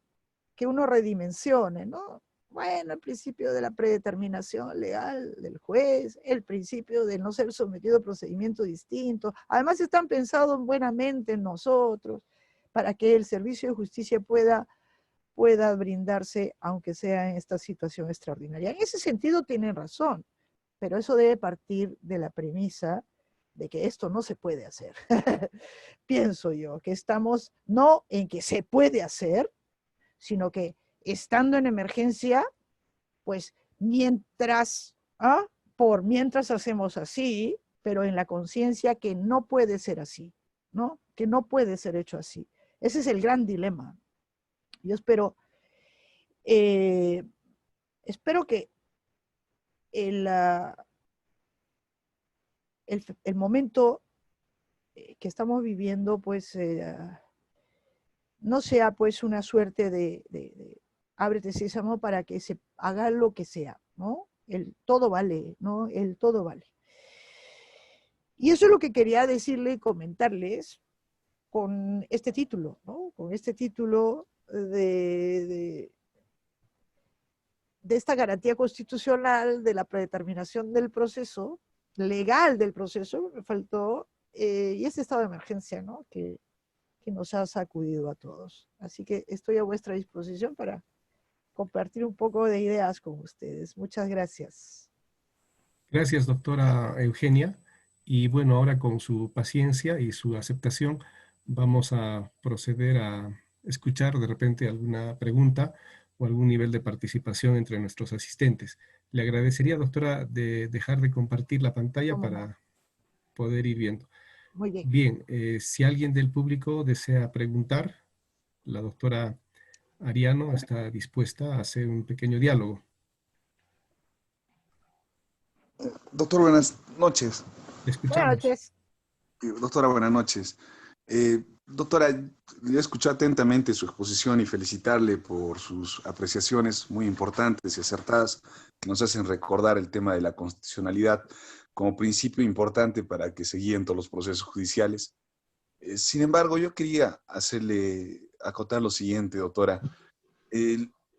que uno redimensione, ¿no? Bueno, el principio de la predeterminación legal del juez, el principio de no ser sometido a procedimiento distinto. Además están pensados buenamente en nosotros para que el servicio de justicia pueda brindarse, aunque sea en esta situación extraordinaria. En ese sentido tienen razón, pero eso debe partir de la premisa de que esto no se puede hacer. Pienso yo que estamos no en que se puede hacer, sino que estando en emergencia, pues mientras hacemos así, pero en la conciencia que no puede ser así, ¿no? Que no puede ser hecho así. Ese es el gran dilema. Yo espero que el momento que estamos viviendo, pues, no sea pues una suerte de ábrete sésamo para que se haga lo que sea, ¿no? El todo vale, ¿no? El todo vale. Y eso es lo que quería decirle y comentarles con este título, ¿no? Con este título de esta garantía constitucional, de la predeterminación del proceso, legal del proceso, me faltó, y ese estado de emergencia, ¿no? Que nos ha sacudido a todos. Así que estoy a vuestra disposición para compartir un poco de ideas con ustedes. Muchas gracias. Gracias, doctora Eugenia. Y bueno, ahora con su paciencia y su aceptación, vamos a proceder a escuchar de repente alguna pregunta o algún nivel de participación entre nuestros asistentes. Le agradecería, doctora, de dejar de compartir la pantalla para poder ir viendo. Muy bien. Bien, si alguien del público desea preguntar, la doctora Ariano está dispuesta a hacer un pequeño diálogo. Doctor, buenas noches. Le Buenas escuchamos. noches. Doctora, buenas noches. Doctora, le escuché atentamente su exposición y felicitarle por sus apreciaciones muy importantes y acertadas que nos hacen recordar el tema de la constitucionalidad como principio importante para que se guíen todos los procesos judiciales. Sin embargo, yo quería acotar lo siguiente, doctora.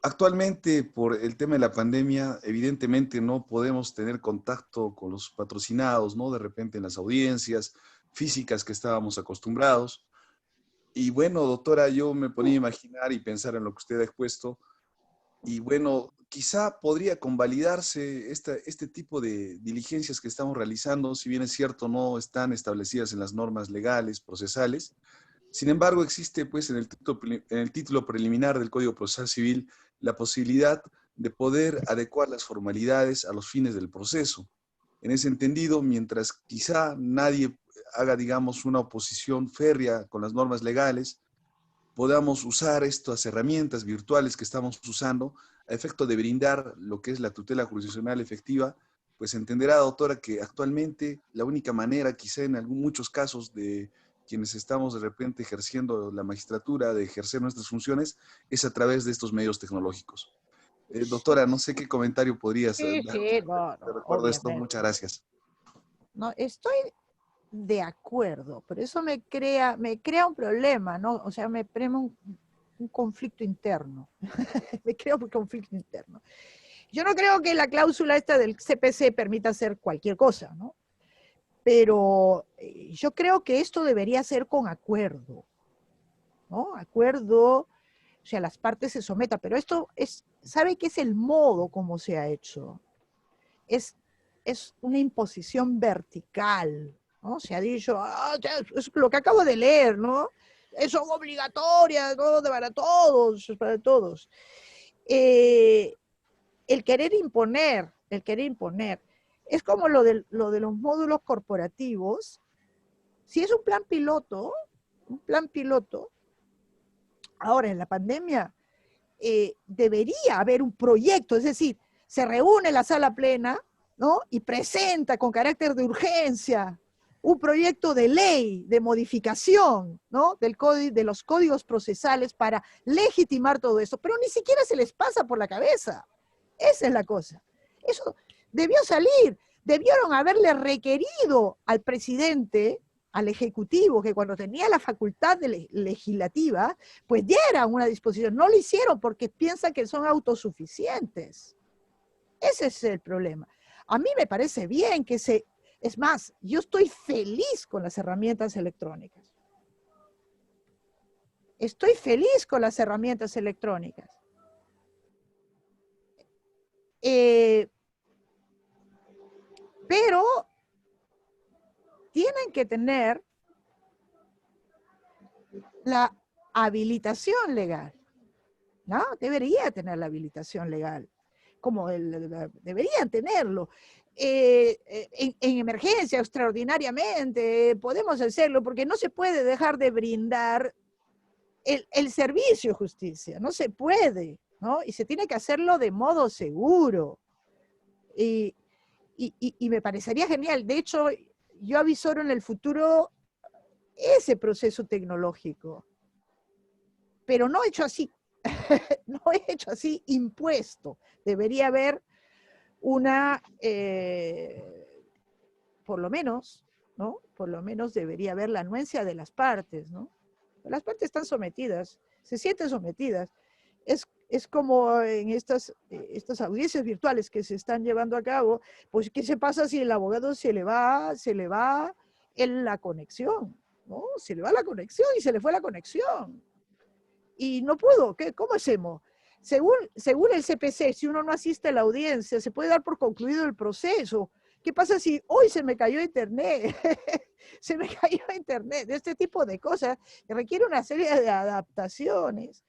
Actualmente, por el tema de la pandemia, evidentemente no podemos tener contacto con los patrocinados, ¿no? De repente en las audiencias físicas que estábamos acostumbrados. Y bueno, doctora, yo me ponía a imaginar y pensar en lo que usted ha expuesto. Y bueno, quizá podría convalidarse este tipo de diligencias que estamos realizando, si bien es cierto, no están establecidas en las normas legales, procesales. Sin embargo, existe pues en el título preliminar del Código Procesal Civil la posibilidad de poder adecuar las formalidades a los fines del proceso. En ese entendido, mientras quizá nadie haga, digamos, una oposición férrea con las normas legales, podamos usar estas herramientas virtuales que estamos usando a efecto de brindar lo que es la tutela jurisdiccional efectiva, pues entenderá, doctora, que actualmente la única manera, quizá en muchos casos de quienes estamos de repente ejerciendo la magistratura, de ejercer nuestras funciones, es a través de estos medios tecnológicos. Doctora, no sé qué comentario podrías Sí, dar sí, no, de no, recuerdo a esto. Muchas obviamente. gracias. No, estoy de acuerdo, pero eso me crea un problema, ¿no? O sea, me crea un conflicto interno. Me crea un conflicto interno. Yo no creo que la cláusula esta del CPC permita hacer cualquier cosa, ¿no? Pero yo creo que esto debería ser con acuerdo, ¿no? Acuerdo, o sea, las partes se sometan, pero esto es, ¿sabe qué es el modo como se ha hecho? Es, es una imposición vertical, ¿no? Se ha dicho, es lo que acabo de leer, ¿no? Son obligatorias, ¿no? Para todos, para todos. Eh, el querer imponer, es como lo de los módulos corporativos. Si es un plan piloto, ahora en la pandemia, debería haber un proyecto, es decir, se reúne la sala plena, ¿no? Y presenta con carácter de urgencia un proyecto de ley de modificación, ¿no? De los códigos procesales para legitimar todo esto, pero ni siquiera se les pasa por la cabeza. Esa es la cosa. Eso debió salir, debieron haberle requerido al presidente, al Ejecutivo, que cuando tenía la facultad legislativa, pues dieran una disposición. No lo hicieron porque piensan que son autosuficientes. Ese es el problema. A mí me parece bien que es más, yo estoy feliz con las herramientas electrónicas. Estoy feliz con las herramientas electrónicas. Pero tienen que tener la habilitación legal, ¿no? Debería tener la habilitación legal, como deberían tenerlo. En emergencia, extraordinariamente, podemos hacerlo, porque no se puede dejar de brindar el servicio de justicia, no se puede, ¿no? Y se tiene que hacerlo de modo seguro. Y me parecería genial. De hecho, yo avisoro en el futuro ese proceso tecnológico, pero no hecho así, no hecho así, impuesto. Debería haber una, por lo menos, ¿no? Por lo menos debería haber la anuencia de las partes, ¿no? Las partes están sometidas, se sienten sometidas. Es como en estas audiencias virtuales que se están llevando a cabo, pues ¿qué se pasa si el abogado se le va en la conexión? ¿No? Se le va la conexión y se le fue la conexión. Y no pudo, ¿cómo hacemos? Según el CPC, si uno no asiste a la audiencia, se puede dar por concluido el proceso. ¿Qué pasa si hoy se me cayó internet? Se me cayó internet. Este tipo de cosas requiere una serie de adaptaciones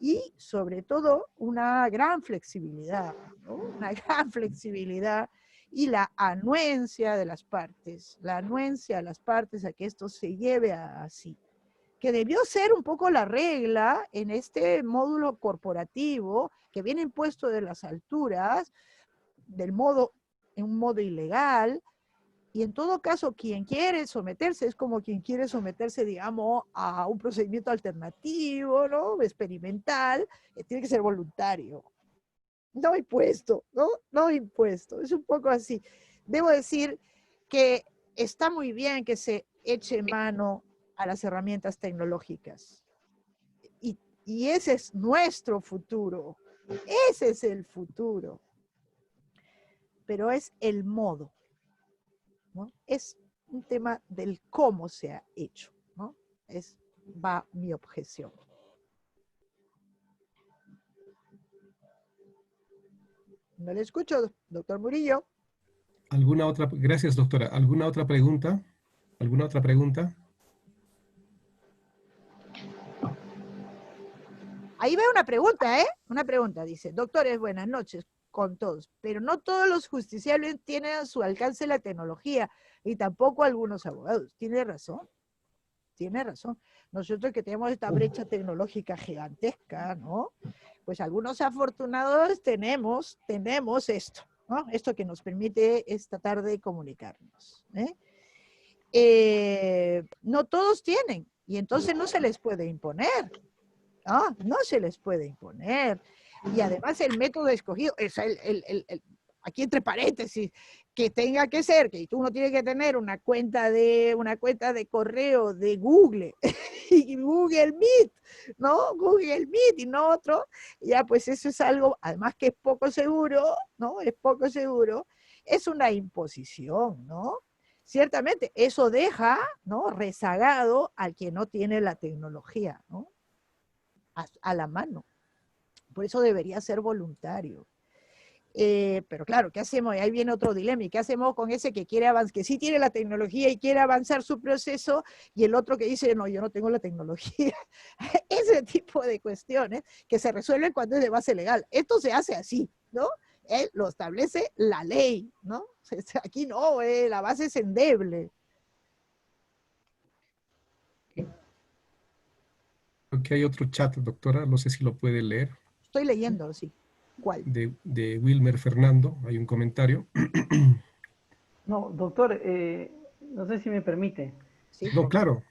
y sobre todo una gran flexibilidad, ¿no? Una gran flexibilidad y la anuencia de las partes, la anuencia a las partes a que esto se lleve así, que debió ser un poco la regla en este módulo corporativo que viene impuesto de las alturas, en un modo ilegal, Y en todo caso, quien quiere someterse es como quien quiere someterse, digamos, a un procedimiento alternativo, ¿no? Experimental, tiene que ser voluntario. No impuesto, ¿no? No impuesto. Es un poco así. Debo decir que está muy bien que se eche mano a las herramientas tecnológicas. Y ese es nuestro futuro. Ese es el futuro. Pero es el modo, ¿no? Es un tema del cómo se ha hecho, ¿no? Va mi objeción. No le escucho, doctor Murillo. ¿Alguna otra? Gracias, doctora. ¿Alguna otra pregunta? ¿Alguna otra pregunta? Ahí veo una pregunta, ¿eh? Una pregunta, dice, doctores, buenas noches con todos, pero no todos los justiciables tienen a su alcance la tecnología y tampoco algunos abogados. Tiene razón, tiene razón. Nosotros que tenemos esta brecha tecnológica gigantesca, ¿no? Pues algunos afortunados tenemos esto, ¿no? Esto que nos permite esta tarde comunicarnos, ¿eh? No todos tienen y entonces no se les puede imponer. ¿No? No se les puede imponer. Y además el método escogido es aquí entre paréntesis, que tenga que ser, que tú no tienes que tener una cuenta de correo de Google y Google Meet, ¿no? Google Meet y no otro, ya pues eso es algo, además que es poco seguro, ¿no? Es poco seguro, es una imposición, ¿no? Ciertamente, eso deja, ¿no? Rezagado al que no tiene la tecnología, ¿no? A la mano. Por eso debería ser voluntario. Pero claro, ¿qué hacemos? Y ahí viene otro dilema. ¿Y qué hacemos con ese que quiere avanzar, que sí tiene la tecnología y quiere avanzar su proceso, y el otro que dice, no, yo no tengo la tecnología? Ese tipo de cuestiones que se resuelven cuando es de base legal. Esto se hace así, ¿no? Lo establece la ley, ¿no? Aquí no, la base es endeble. Creo que hay otro chat, doctora, no sé si lo puede leer, Estoy leyendo, sí. ¿Cuál? de Wilmer Fernando, hay un comentario. No, doctor, no sé si me permite. Sí, No, claro,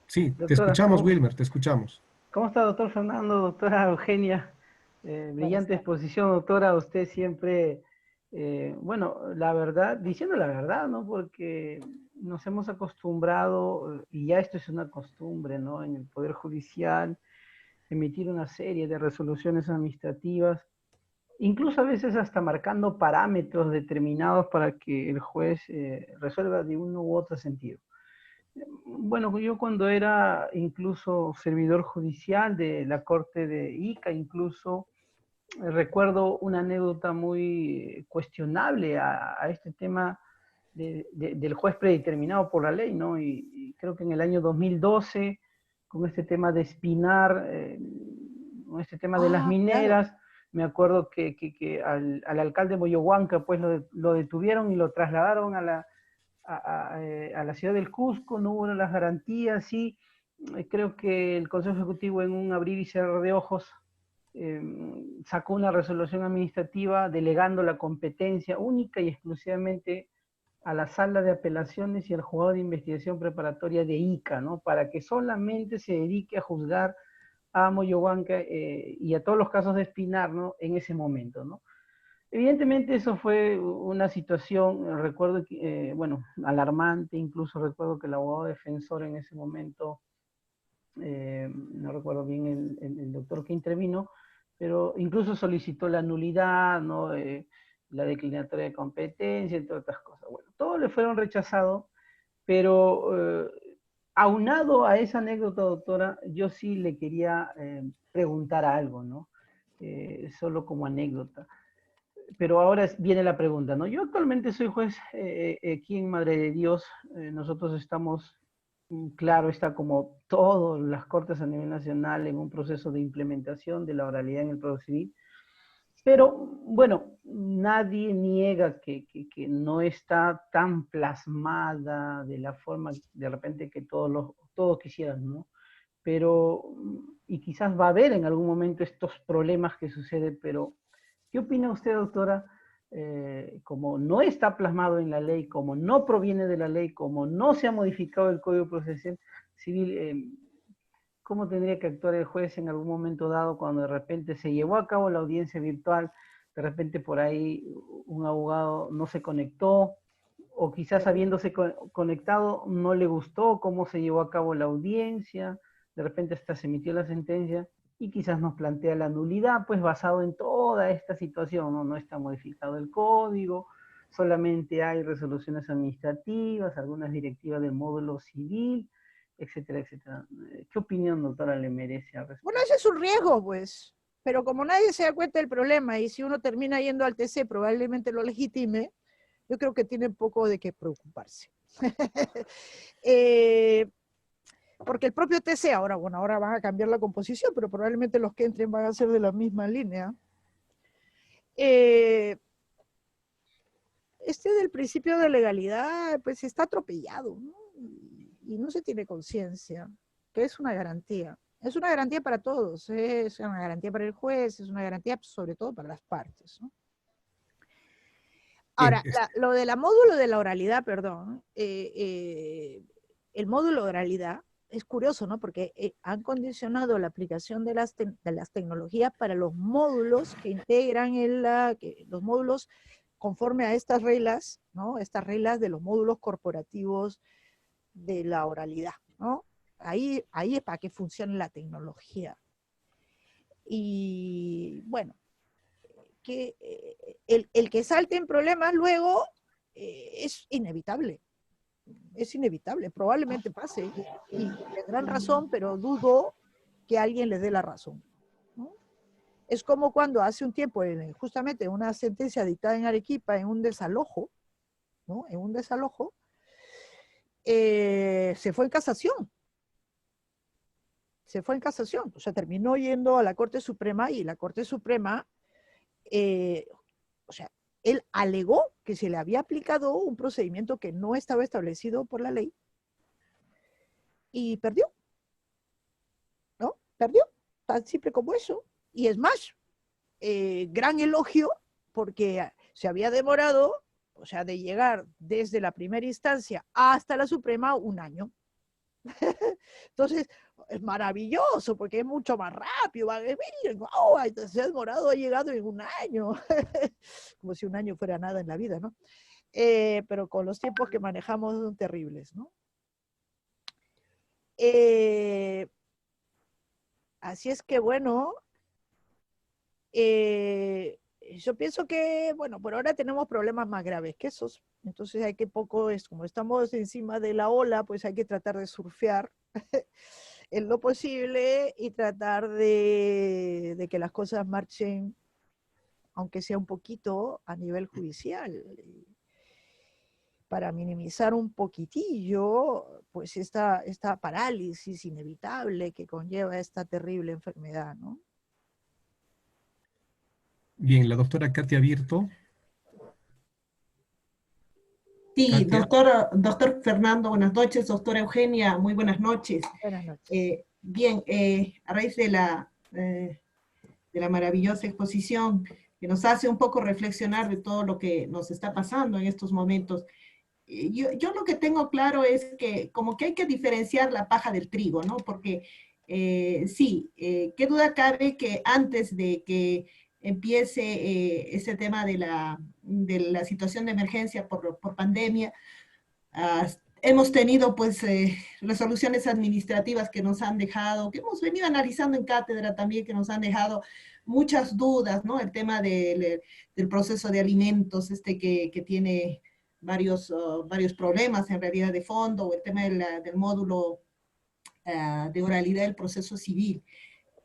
sí, te Doctora, escuchamos, Wilmer, te escuchamos. ¿cómo está, doctor Fernando, doctora Eugenia? Brillante exposición, doctora. Usted siempre, bueno, la verdad, diciendo la verdad, ¿no? Porque nos hemos acostumbrado, y ya esto es una costumbre, ¿no? En el Poder Judicial, emitir una serie de resoluciones administrativas, incluso a veces hasta marcando parámetros determinados para que el juez resuelva de uno u otro sentido. Bueno, yo cuando era incluso servidor judicial de la Corte de Ica, incluso recuerdo una anécdota muy cuestionable a este tema del juez predeterminado por la ley, ¿no? Y creo que en el año 2012, con este tema de Espinar, con este tema de las mineras, claro. Me acuerdo que al alcalde Boyohuanca pues lo detuvieron y lo trasladaron a la ciudad del Cusco, no hubo las garantías, y creo que el Consejo Ejecutivo en un abrir y cerrar de ojos sacó una resolución administrativa delegando la competencia única y exclusivamente a la sala de apelaciones y al juzgado de investigación preparatoria de Ica, ¿no? Para que solamente se dedique a juzgar a Moyohuanca y a todos los casos de Espinar, ¿no? En ese momento, ¿no? Evidentemente eso fue una situación, recuerdo, bueno, alarmante, incluso recuerdo que el abogado defensor en ese momento, no recuerdo bien el doctor que intervino, pero incluso solicitó la nulidad, ¿no? La declinatoria de competencia, entre otras cosas. Bueno, todos le fueron rechazados, pero aunado a esa anécdota, doctora, yo sí le quería preguntar algo, ¿no? Solo como anécdota. Pero ahora viene la pregunta, ¿no? Yo actualmente soy juez aquí en Madre de Dios. Nosotros estamos, claro, está como todas las cortes a nivel nacional en un proceso de implementación de la oralidad en el Proceso Civil. Pero, bueno, nadie niega que no está tan plasmada de la forma de repente que todos quisieran, ¿no? Pero, y quizás va a haber en algún momento estos problemas que suceden, pero ¿qué opina usted, doctora, como no está plasmado en la ley, como no proviene de la ley, como no se ha modificado el Código Procesal Civil, ¿cómo tendría que actuar el juez en algún momento dado cuando de repente se llevó a cabo la audiencia virtual, de repente por ahí un abogado no se conectó, o quizás habiéndose conectado no le gustó cómo se llevó a cabo la audiencia, de repente hasta se emitió la sentencia, y quizás nos plantea la nulidad, pues basado en toda esta situación, ¿no? No está modificado el código, solamente hay resoluciones administrativas, algunas directivas del módulo civil, etcétera, etcétera. ¿Qué opinión, doctora, le merece al respecto? Bueno, ese es un riesgo, pues. Pero como nadie se da cuenta del problema y si uno termina yendo al TC, probablemente lo legitime, yo creo que tiene poco de qué preocuparse. Porque el propio TC, ahora van a cambiar la composición, pero probablemente los que entren van a ser de la misma línea. Este del principio de legalidad, pues está atropellado, ¿no? Y no se tiene conciencia, que es una garantía. Es una garantía para todos, es una garantía para el juez, es una garantía sobre todo para las partes, ¿no? Ahora, lo de la módulo de la oralidad, perdón, el módulo de oralidad es curioso, ¿no? Porque han condicionado la aplicación de las tecnologías para los módulos que integran los módulos conforme a estas reglas, ¿no? Estas reglas de los módulos corporativos de la oralidad, ¿no? Ahí es para que funcione la tecnología. Y bueno, que el que salten problemas luego es inevitable. Es inevitable, probablemente pase. Y tendrán razón, pero dudo que alguien les dé la razón, ¿no? Es como cuando hace un tiempo, justamente una sentencia dictada en Arequipa en un desalojo, ¿no? En un desalojo, se fue en casación. Se fue en casación. O sea, terminó yendo a la Corte Suprema y la Corte Suprema, o sea, él alegó que se le había aplicado un procedimiento que no estaba establecido por la ley y perdió, ¿no? Perdió, tan simple como eso. Y es más, gran elogio porque se había demorado, o sea, de llegar desde la primera instancia hasta la Suprema 1 año. Entonces, es maravilloso porque es mucho más rápido. Wow, se ha demorado, ha llegado en 1 año. Como si 1 año fuera nada en la vida, ¿no? Pero con los tiempos que manejamos son terribles, ¿no? Así es que, bueno, yo pienso que, bueno, por ahora tenemos problemas más graves que esos. Entonces hay que como estamos encima de la ola, pues hay que tratar de surfear en lo posible y tratar de que las cosas marchen, aunque sea un poquito, a nivel judicial, para minimizar un poquitillo, pues esta parálisis inevitable que conlleva esta terrible enfermedad, ¿no? Bien, la doctora Katia Virto. Sí, Katia. doctor Fernando, buenas noches. Doctora Eugenia, muy buenas noches. Buenas noches. Bien, a raíz de la maravillosa exposición que nos hace un poco reflexionar de todo lo que nos está pasando en estos momentos, yo lo que tengo claro es que como que hay que diferenciar la paja del trigo, ¿no? Porque sí, qué duda cabe que antes de que empiece ese tema de la situación de emergencia por pandemia, hemos tenido pues resoluciones administrativas que nos han dejado, que hemos venido analizando en cátedra también, que nos han dejado muchas dudas, ¿no? El tema del proceso de alimentos, que tiene varios problemas en realidad de fondo, o el tema del módulo de oralidad del proceso civil.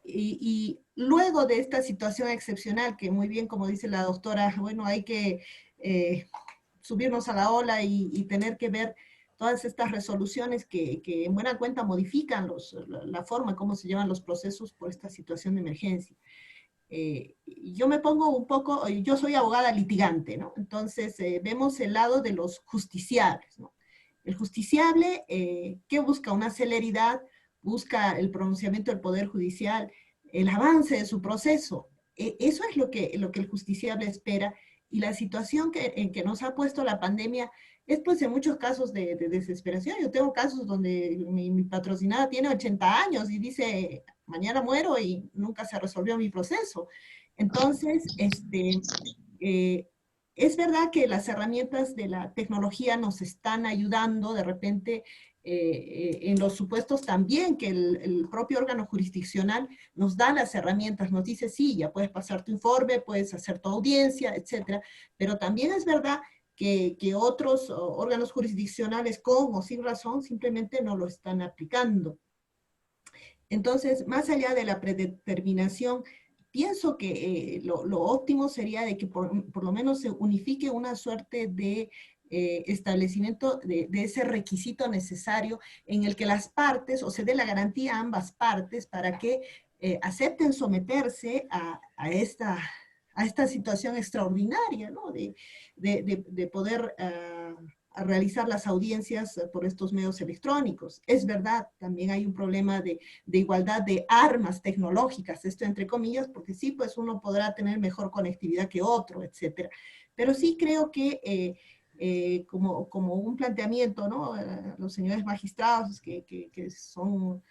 Y luego de esta situación excepcional, que muy bien, como dice la doctora, bueno, hay que subirnos a la ola y tener que ver todas estas resoluciones que en buena cuenta modifican la forma en cómo se llevan los procesos por esta situación de emergencia. Yo me pongo un poco, yo soy abogada litigante, ¿no? Entonces vemos el lado de los justiciables, ¿no? El justiciable, ¿qué busca? Una celeridad, busca el pronunciamiento del Poder Judicial, el avance de su proceso. Eso es lo que el justiciable espera, Y la situación en que nos ha puesto la pandemia es pues en muchos casos de desesperación. Yo tengo casos donde mi patrocinada tiene 80 años y dice, mañana muero y nunca se resolvió mi proceso. Entonces, es verdad que las herramientas de la tecnología nos están ayudando de repente en los supuestos también que el propio órgano jurisdiccional nos da las herramientas, nos dice, sí, ya puedes pasar tu informe, puedes hacer tu audiencia, etcétera, pero también es verdad que otros órganos jurisdiccionales con o sin razón simplemente no lo están aplicando. Entonces, más allá de la predeterminación, pienso que lo óptimo sería de que por lo menos se unifique una suerte de establecimiento de ese requisito necesario en el que las partes, o se dé la garantía a ambas partes para que acepten someterse a esta situación extraordinaria, ¿no? De poder a realizar las audiencias por estos medios electrónicos. Es verdad, también hay un problema de igualdad de armas tecnológicas, esto entre comillas, porque sí, pues uno podrá tener mejor conectividad que otro, etcétera. Pero sí creo que como un planteamiento, ¿no? Los señores magistrados que son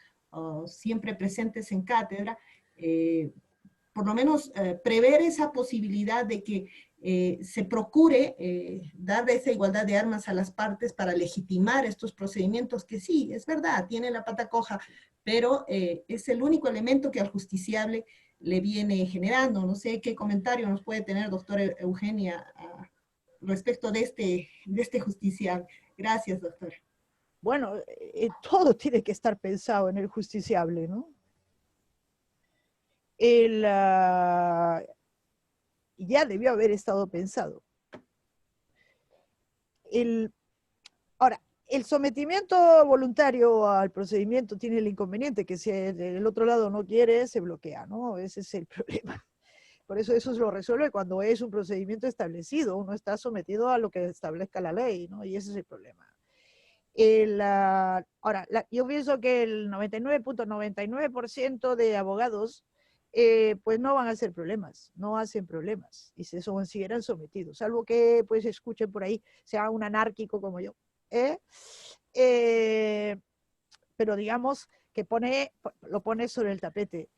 siempre presentes en cátedra, por lo menos prever esa posibilidad de que se procure dar esa igualdad de armas a las partes para legitimar estos procedimientos que sí, es verdad, tiene la pata coja, pero es el único elemento que al justiciable le viene generando. No sé qué comentario nos puede tener, doctora Eugenia, respecto de este justiciable. Gracias, doctora. Bueno, todo tiene que estar pensado en el justiciable, ¿no? Ya debió haber estado pensado. Ahora, el sometimiento voluntario al procedimiento tiene el inconveniente que si el otro lado no quiere, se bloquea, ¿no? Ese es el problema. Por eso se lo resuelve cuando es un procedimiento establecido, uno está sometido a lo que establezca la ley, ¿no? Y ese es el problema. Ahora, yo pienso que el 99.99% de abogados pues no van a hacer problemas, no hacen problemas y se consideran sometidos, salvo que pues escuchen por ahí, sea un anárquico como yo. Pero digamos que lo pone sobre el tapete.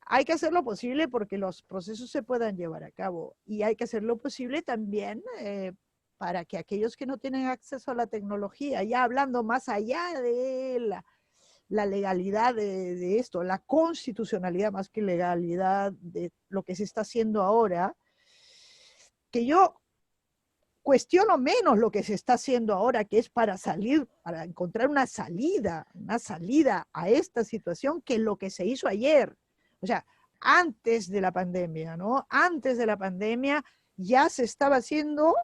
Hay que hacer lo posible porque los procesos se puedan llevar a cabo y hay que hacer lo posible también para que aquellos que no tienen acceso a la tecnología, ya hablando más allá de la legalidad de esto, la constitucionalidad más que legalidad de lo que se está haciendo ahora, que yo cuestiono menos lo que se está haciendo ahora, que es para encontrar una salida a esta situación, que lo que se hizo ayer. O sea, antes de la pandemia, ¿no? Antes de la pandemia ya se estaba haciendo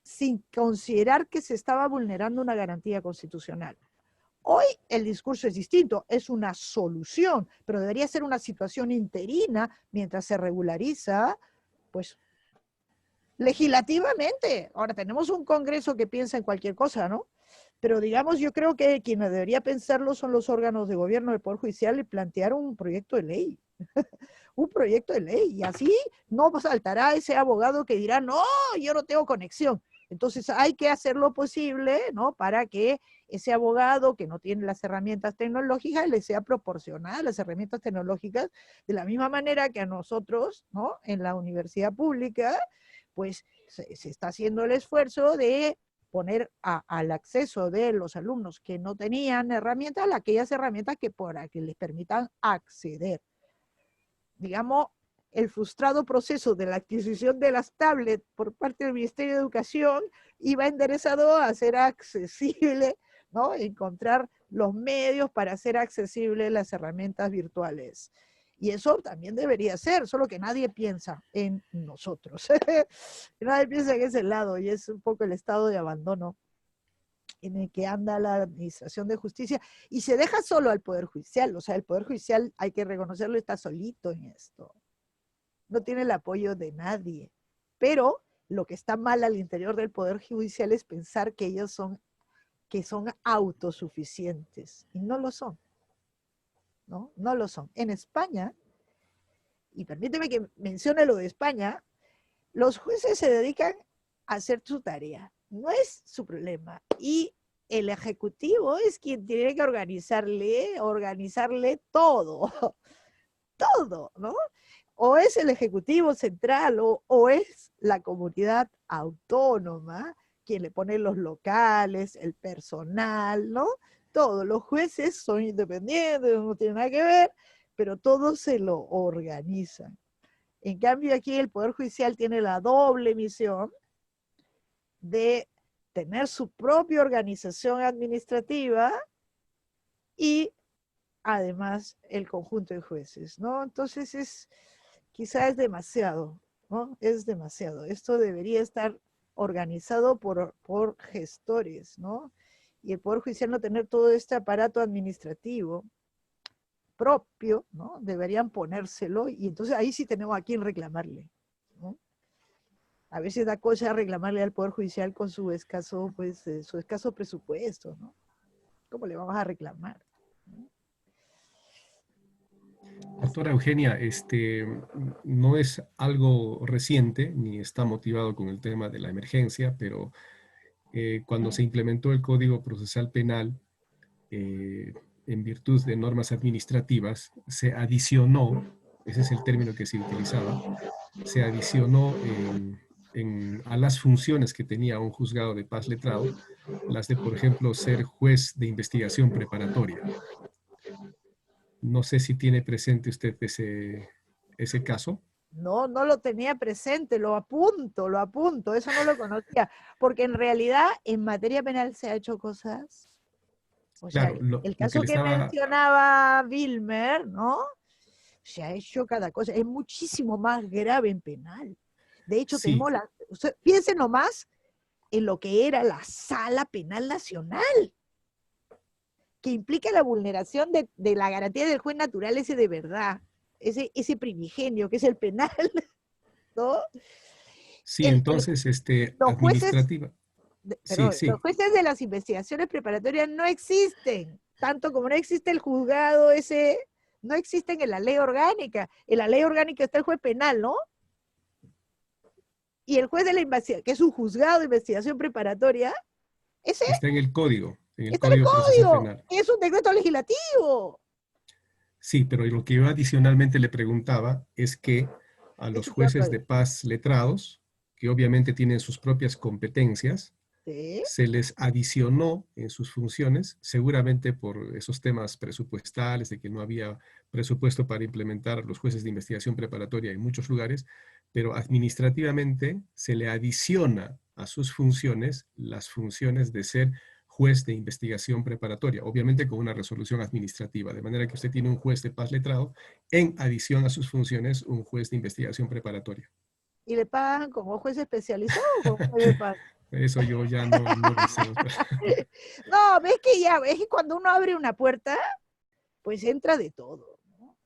sin considerar que se estaba vulnerando una garantía constitucional. Hoy el discurso es distinto, es una solución, pero debería ser una situación interina mientras se regulariza, pues, legislativamente. Ahora tenemos un Congreso que piensa en cualquier cosa, ¿no? Pero digamos, yo creo que quienes debería pensarlo son los órganos de gobierno del Poder Judicial y plantear un proyecto de ley. Un proyecto de ley. Y así no saltará ese abogado que dirá, no, yo no tengo conexión. Entonces hay que hacer lo posible, ¿no? Para que ese abogado que no tiene las herramientas tecnológicas le sea proporcionada las herramientas tecnológicas de la misma manera que a nosotros, ¿no? En la universidad pública, pues se está haciendo el esfuerzo de poner al acceso de los alumnos que no tenían herramientas, aquellas herramientas para que les permitan acceder. Digamos, el frustrado proceso de la adquisición de las tablets por parte del Ministerio de Educación iba enderezado a hacer accesible, ¿no? Encontrar los medios para hacer accesibles las herramientas virtuales. Y eso también debería ser, solo que nadie piensa en nosotros. Nadie piensa en ese lado y es un poco el estado de abandono en el que anda la administración de justicia y se deja solo al Poder Judicial. O sea, el Poder Judicial, hay que reconocerlo, está solito en esto. No tiene el apoyo de nadie. Pero lo que está mal al interior del Poder Judicial es pensar que ellos son autosuficientes. Y no lo son. ¿No? No lo son. En España, y permíteme que mencione lo de España, Los jueces se dedican a hacer su tarea, no es su problema. Y el ejecutivo es quien tiene que organizarle todo, todo, ¿no? O es el ejecutivo central o es la comunidad autónoma quien le pone los locales, el personal, ¿no? Todos los jueces son independientes, no tienen nada que ver, pero todos se lo organizan. En cambio, aquí el Poder Judicial tiene la doble misión de tener su propia organización administrativa y además el conjunto de jueces, ¿no? Entonces quizá es demasiado, ¿no? Es demasiado. Esto debería estar organizado por gestores, ¿no? Y el Poder Judicial no tener todo este aparato administrativo propio, ¿no? Deberían ponérselo y entonces ahí sí tenemos a quién reclamarle, ¿no? A veces da cosa reclamarle al Poder Judicial con su escaso presupuesto, ¿no? ¿Cómo le vamos a reclamar? Doctora Eugenia, no es algo reciente, ni está motivado con el tema de la emergencia, pero cuando se implementó el Código Procesal Penal, en virtud de normas administrativas, se adicionó, ese es el término que se utilizaba, se adicionó a las funciones que tenía un juzgado de paz letrado, las de, por ejemplo, ser juez de investigación preparatoria. No sé si tiene presente usted ese caso. No, no lo tenía presente, lo apunto, eso no lo conocía, porque en realidad en materia penal se ha hecho cosas, o sea, Claro, el lo que caso le que estaba... mencionaba Wilmer, ¿no? Se ha hecho cada cosa, es muchísimo más grave en penal. De hecho, Sí, piensen nomás en lo que era la Sala Penal Nacional, que implica la vulneración de la garantía del juez natural ese de verdad, ese primigenio que es el penal, ¿no? sí, entonces, Los jueces, administrativa. Sí, perdón, los sí, jueces de las investigaciones preparatorias no existen, tanto como no existe el juzgado ese, no existen en la ley orgánica. En la ley orgánica está el juez penal, ¿no? Y el juez de la investigación, que es un juzgado de investigación preparatoria, ese está en el está en el Código Procesal código, Penal. es un decreto legislativo. Sí, pero lo que yo adicionalmente le preguntaba es que a los Eso fue otro jueces de día. paz letrados, que obviamente tienen sus propias competencias, ¿Sí? se les adicionó en sus funciones, seguramente por esos temas presupuestales, de que no había presupuesto para implementar los jueces de investigación preparatoria en muchos lugares, pero administrativamente se le adiciona a sus funciones las funciones de ser juez de investigación preparatoria, obviamente con una resolución administrativa, de manera que usted tiene un juez de paz letrado, en adición a sus funciones, un juez de investigación preparatoria. ¿Y le pagan como juez especializado o como juez de paz? Eso yo ya no lo sé, doctor. No, ves que cuando uno abre una puerta, pues entra de todo, E ¿no?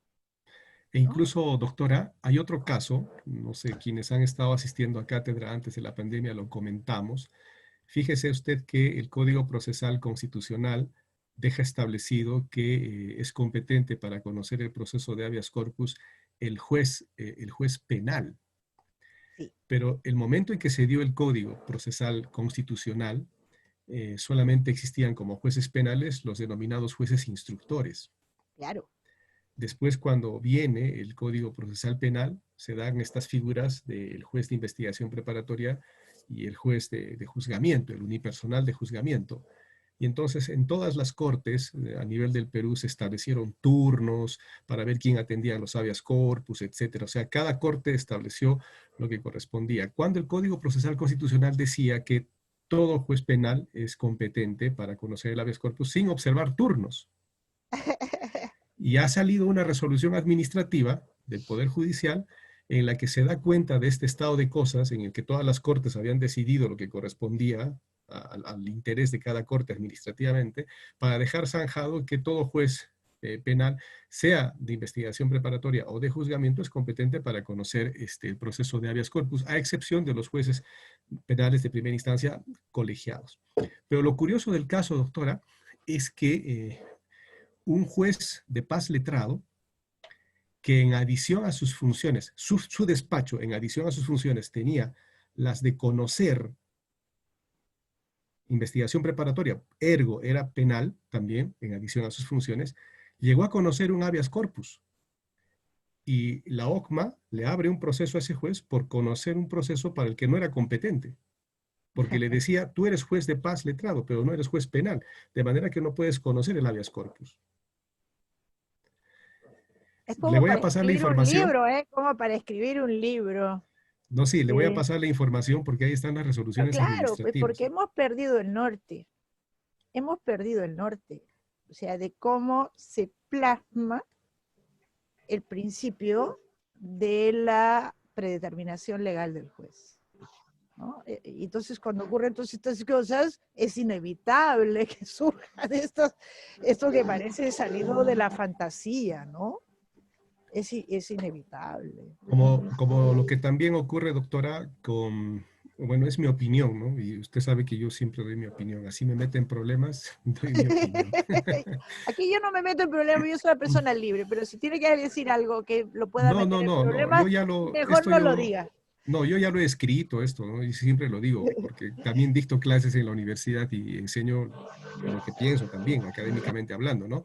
incluso, doctora, hay otro caso, no sé, quienes han estado asistiendo a cátedra antes de la pandemia lo comentamos. Fíjese usted que el Código Procesal Constitucional deja establecido que es competente para conocer el proceso de habeas corpus el juez penal. Sí, Pero el momento en que se dio el Código Procesal Constitucional, solamente existían como jueces penales los denominados jueces instructores. claro. Después, cuando viene el Código Procesal Penal, se dan estas figuras del juez de investigación preparatoria y el juez de juzgamiento, el unipersonal de juzgamiento. Y entonces en todas las cortes a nivel del Perú se establecieron turnos para ver quién atendía los habeas corpus, etcétera. O sea, cada corte estableció lo que correspondía. Cuando el Código Procesal Constitucional decía que todo juez penal es competente para conocer el habeas corpus sin observar turnos. Y ha salido una resolución administrativa del Poder Judicial en la que se da cuenta de este estado de cosas en el que todas las cortes habían decidido lo que correspondía al interés de cada corte administrativamente, para dejar zanjado que todo juez penal, sea de investigación preparatoria o de juzgamiento, es competente para conocer el proceso de habeas corpus, a excepción de los jueces penales de primera instancia colegiados. Pero lo curioso del caso, doctora, es que un juez de paz letrado que en adición a sus funciones, su despacho en adición a sus funciones tenía las de conocer investigación preparatoria, ergo era penal también, en adición a sus funciones, llegó a conocer un habeas corpus. Y la OCMA le abre un proceso a ese juez por conocer un proceso para el que no era competente. Porque le decía, tú eres juez de paz letrado, pero no eres juez penal, de manera que no puedes conocer el habeas corpus. Es Le como voy a para pasar la escribir un información. libro, ¿eh? Como para escribir un libro. No, sí, le voy a Sí. pasar la información porque ahí están las Pero resoluciones claro, pues administrativas. porque hemos perdido el norte. Hemos perdido el norte. O sea, de cómo se plasma el principio de la predeterminación legal del juez, ¿no? Y entonces, cuando ocurren todas estas cosas, es inevitable que surjan esto que parece salido de la fantasía, ¿no? Es inevitable. Como lo que también ocurre, doctora, bueno, es mi opinión, ¿no? Y usted sabe que yo siempre doy mi opinión. Así me meten problemas, doy mi opinión. Aquí yo no me meto en problemas, yo soy una persona libre, pero si tiene que decir algo que lo pueda No, meter no, en no, no, problemas, mejor no lo diga. no, yo ya lo he escrito esto, ¿no? Y siempre lo digo, porque también dicto clases en la universidad y enseño lo que pienso también, académicamente hablando, ¿no?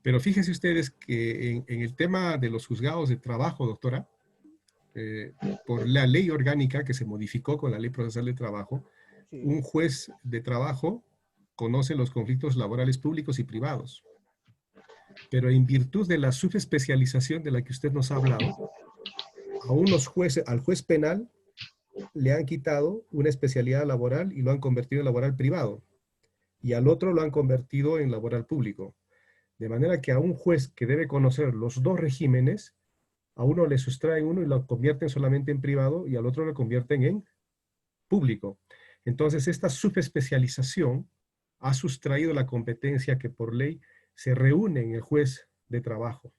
Pero fíjense ustedes que en el tema de los juzgados de trabajo, doctora, por la ley orgánica que se modificó con la ley procesal de trabajo, Sí. un juez de trabajo conoce los conflictos laborales públicos y privados. Pero en virtud de la subespecialización de la que usted nos ha hablado, a unos jueces, al juez penal le han quitado una especialidad laboral y lo han convertido en laboral privado. Y al otro lo han convertido en laboral público. De manera que a un juez que debe conocer los dos regímenes, a uno le sustraen uno y lo convierten solamente en privado y al otro lo convierten en público. Entonces, esta subespecialización ha sustraído la competencia que por ley se reúne en el juez de trabajo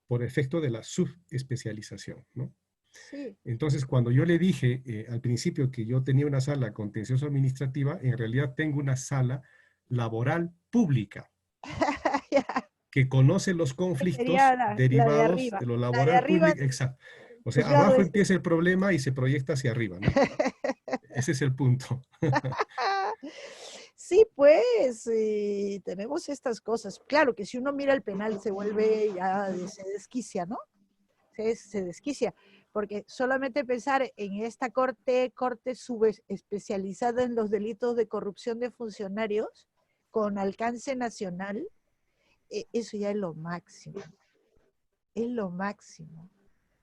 por efecto de la subespecialización, ¿no? Sí. Entonces, cuando yo le dije al principio que yo tenía una sala contencioso administrativa, en realidad tengo una sala laboral pública que conoce los conflictos Sería la de derivados arriba. de lo La de laboral arriba, público. Exacto. O sea, juzgado abajo es. empieza el problema y se proyecta hacia arriba, ¿no? Ese es el punto. Sí, pues tenemos estas cosas. Claro que si uno mira el penal se vuelve, ya se desquicia, ¿no? Se desquicia, porque solamente pensar en esta corte subespecializada en los delitos de corrupción de funcionarios con alcance nacional, eso ya es lo máximo. Es lo máximo.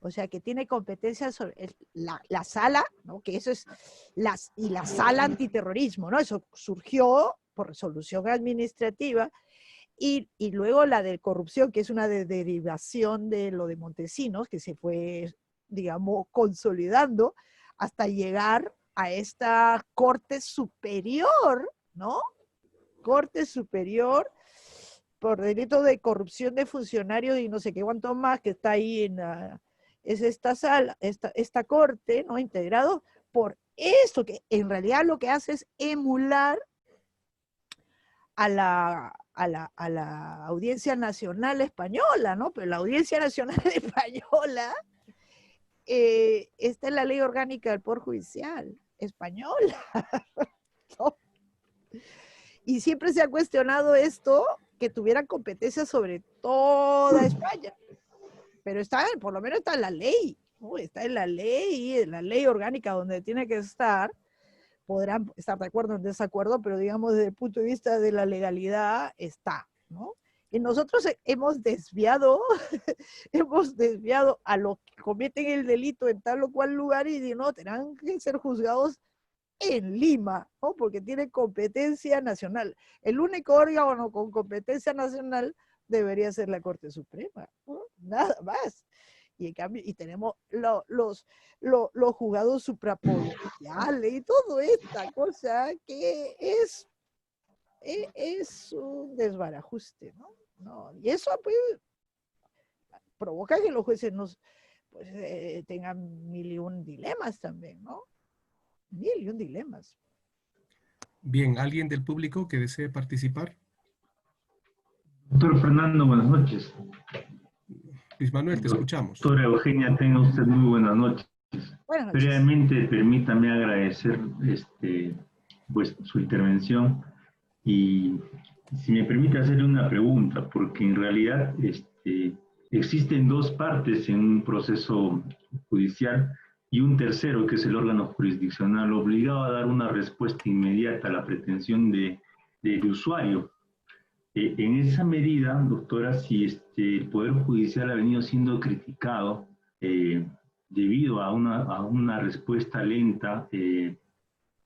O sea, que tiene competencia sobre la sala, ¿no? Que eso es, y la sala antiterrorismo, ¿no? Eso surgió por resolución administrativa, y luego la de corrupción, que es una derivación de lo de Montesinos, que se fue, digamos, consolidando hasta llegar a esta Corte Superior, ¿no? Corte Superior por delito de corrupción de funcionarios y no sé qué cuánto más, que está ahí es esta sala, esta corte, ¿no? Integrado por esto, que en realidad lo que hace es emular a la Audiencia Nacional Española, ¿no? Pero la Audiencia Nacional Española está en la ley orgánica del Poder Judicial española, ¿no? Y siempre se ha cuestionado esto, que tuvieran competencia sobre toda España. Pero por lo menos está en la ley, ¿no? Está en la ley orgánica donde tiene que estar. Podrán estar de acuerdo o en desacuerdo, pero digamos desde el punto de vista de la legalidad está, ¿no? Y nosotros hemos desviado a los que cometen el delito en tal o cual lugar y no, tendrán que ser juzgados en Lima, ¿no? Porque tiene competencia nacional. El único órgano con competencia nacional debería ser la Corte Suprema, ¿no? Nada más. Y en cambio, y tenemos los juzgados supraprovinciales y toda esta cosa que es un desbarajuste, ¿no? ¿No? Y eso pues, provoca que los jueces pues, tengan mil y un dilemas también, ¿no? Mil y un dilemas. Bien, ¿alguien del público que desee participar? Doctor Fernando, buenas noches. Luis Manuel, te escuchamos. Doctora Eugenia, tenga usted muy buenas noches. Buenas noches. Previamente, permítame agradecer pues, su intervención y si me permite hacerle una pregunta, porque en realidad existen dos partes en un proceso judicial y un tercero, que es el órgano jurisdiccional, obligado a dar una respuesta inmediata a la pretensión del usuario. En esa medida, doctora, si el Poder Judicial ha venido siendo criticado debido a una respuesta lenta en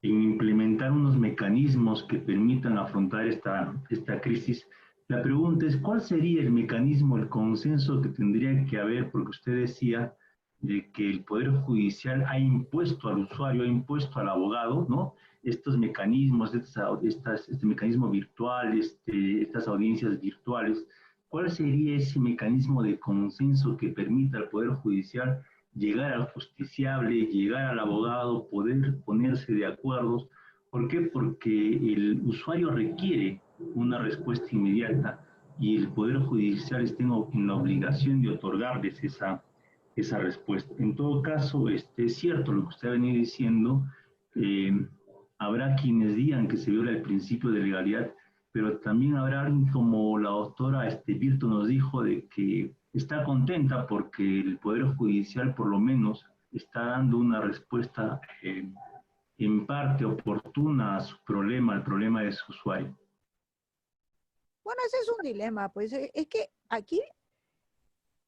implementar unos mecanismos que permitan afrontar esta crisis, la pregunta es, ¿cuál sería el mecanismo, el consenso que tendría que haber? Porque usted decía de que el Poder Judicial ha impuesto al usuario, ha impuesto al abogado, ¿no?, estos mecanismos, este mecanismo virtual, estas audiencias virtuales. ¿Cuál sería ese mecanismo de consenso que permita al Poder Judicial llegar al justiciable, llegar al abogado, poder ponerse de acuerdo? ¿Por qué? Porque el usuario requiere una respuesta inmediata y el Poder Judicial está en la obligación de otorgarles esa respuesta. En todo caso, es cierto lo que usted ha venido diciendo, habrá quienes digan que se viola el principio de legalidad, pero también habrá alguien como la doctora Virto nos dijo de que está contenta porque el Poder Judicial por lo menos está dando una respuesta en parte oportuna a su problema, al problema de su usuario. Bueno, ese es un dilema, pues es que aquí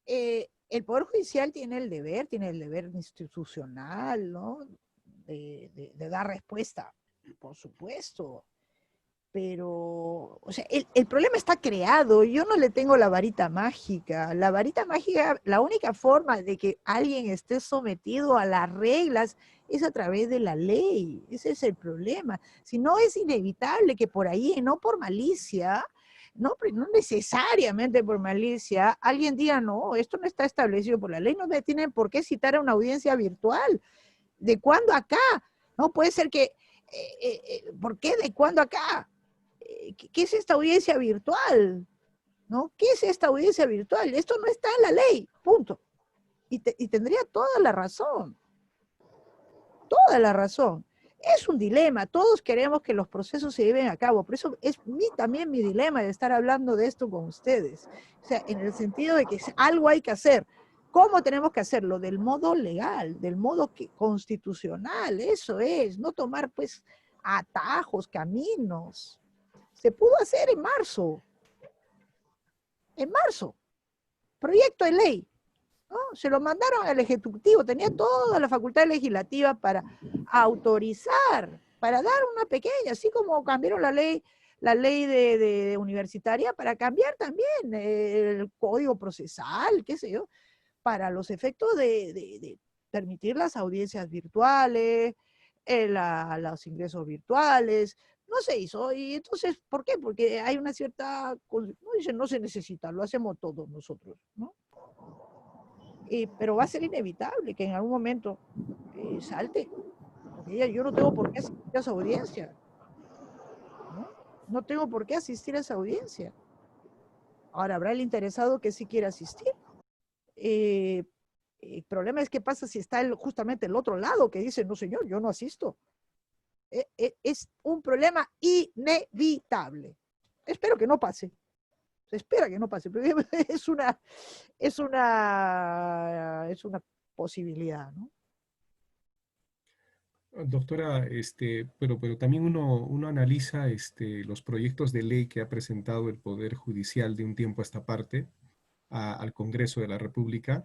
el Poder Judicial tiene el deber institucional, ¿no?, de dar respuesta, por supuesto. Pero, o sea, el problema está creado. Yo no le tengo la varita mágica. La varita mágica, la única forma de que alguien esté sometido a las reglas es a través de la ley. Ese es el problema. Si no, es inevitable que por ahí, no por malicia, no necesariamente por malicia, alguien diga, no, esto no está establecido por la ley, no me tienen por qué citar a una audiencia virtual. ¿De cuándo acá? No puede ser que, ¿por qué de cuándo acá? ¿Qué es esta audiencia virtual? ¿No? ¿Qué es esta audiencia virtual? Esto no está en la ley, punto. Y tendría toda la razón. Toda la razón. Es un dilema, todos queremos que los procesos se lleven a cabo, por eso es también mi dilema de estar hablando de esto con ustedes. O sea, en el sentido de que algo hay que hacer. ¿Cómo tenemos que hacerlo? Del modo legal, del modo constitucional, eso es, no tomar pues atajos, caminos. Se pudo hacer en marzo, proyecto de ley, ¿no? Se lo mandaron al Ejecutivo, tenía toda la facultad legislativa para autorizar, para dar una pequeña, así como cambiaron la ley de universitaria, para cambiar también el código procesal, qué sé yo, para los efectos de permitir las audiencias virtuales, los ingresos virtuales. No se hizo, y entonces, ¿por qué? Porque hay una cierta, no dicen, no se necesita, lo hacemos todos nosotros, ¿no? Pero va a ser inevitable que en algún momento salte, porque yo no tengo por qué asistir a esa audiencia, ¿no? No tengo por qué asistir a esa audiencia. Ahora, habrá el interesado que sí quiera asistir. El problema es qué pasa si está justamente el otro lado que dice, no señor, yo no asisto. Es un problema inevitable. Espero que no pase. Se espera que no pase, pero es una posibilidad, ¿no? Doctora, pero también uno analiza los proyectos de ley que ha presentado el Poder Judicial de un tiempo a esta parte al Congreso de la República,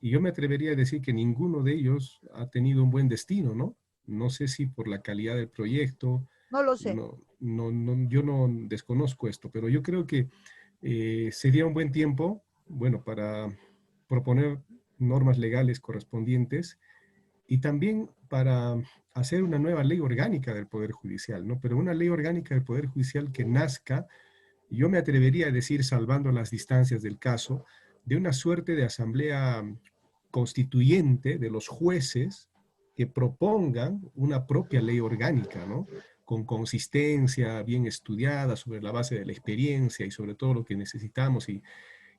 y yo me atrevería a decir que ninguno de ellos ha tenido un buen destino, ¿no? No sé si por la calidad del proyecto. No lo sé. Yo no desconozco esto, pero yo creo que sería un buen tiempo, bueno, para proponer normas legales correspondientes y también para hacer una nueva ley orgánica del Poder Judicial, ¿no? Pero una ley orgánica del Poder Judicial que nazca, yo me atrevería a decir, salvando las distancias del caso, de una suerte de asamblea constituyente de los jueces que propongan una propia ley orgánica, ¿no? Con consistencia, bien estudiada, sobre la base de la experiencia y sobre todo lo que necesitamos y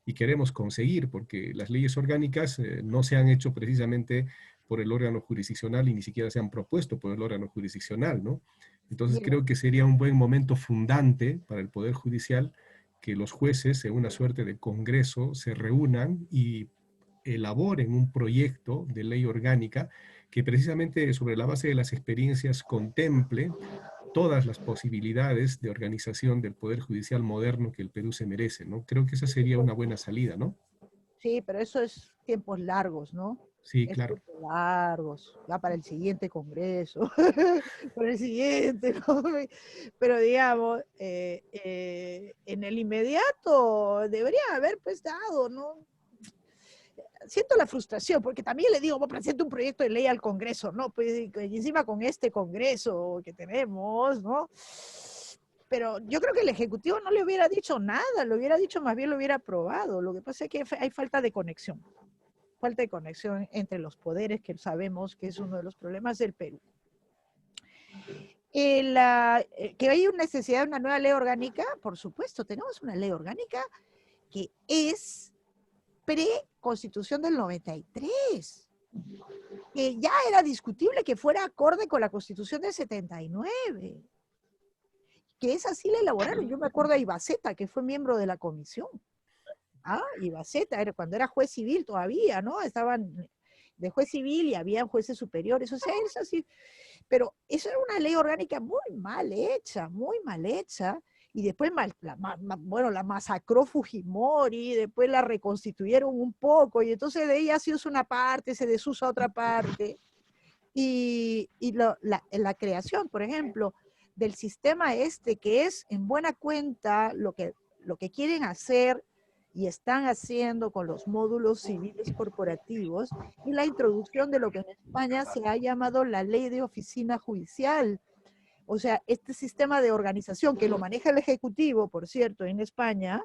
y queremos conseguir, porque las leyes orgánicas no se han hecho precisamente por el órgano jurisdiccional y ni siquiera se han propuesto por el órgano jurisdiccional, ¿no? Entonces Mira, creo que sería un buen momento fundante para el Poder Judicial que los jueces en una suerte de congreso se reúnan y elaboren un proyecto de ley orgánica que precisamente sobre la base de las experiencias contemple todas las posibilidades de organización del Poder Judicial moderno que el Perú se merece, ¿no? Creo que esa sería una buena salida, ¿no? sí, pero eso es tiempos largos, ¿no? Sí, Es claro. tiempos largos, ya para el siguiente congreso, para el siguiente, ¿no? Pero digamos, en el inmediato debería haber pues dado, ¿no? Siento la frustración, porque también le digo, presento un proyecto de ley al Congreso, ¿no? Pues y encima con este Congreso que tenemos, ¿no? Pero yo creo que el Ejecutivo no le hubiera dicho nada, le hubiera dicho más bien lo hubiera aprobado. Lo que pasa es que hay falta de conexión entre los poderes, que sabemos que es uno de los problemas del Perú. Que hay una necesidad de una nueva ley orgánica, por supuesto, tenemos una ley orgánica que es pre-Constitución del 93, que ya era discutible que fuera acorde con la Constitución del 79, que esa sí la elaboraron. Yo me acuerdo de Ibaceta, que fue miembro de la comisión. Ibaceta, cuando era juez civil todavía, ¿no? Estaban de juez civil y había jueces superiores, o sea, es así. Pero eso era una ley orgánica muy mal hecha, y después la masacró Fujimori, después la reconstituyeron un poco, y entonces de ella se usa una parte, se desusa otra parte, y la creación, por ejemplo, del sistema que es en buena cuenta lo que quieren hacer y están haciendo con los módulos civiles corporativos, y la introducción de lo que en España se ha llamado la ley de oficina judicial. O sea, este sistema de organización que lo maneja el Ejecutivo, por cierto, en España,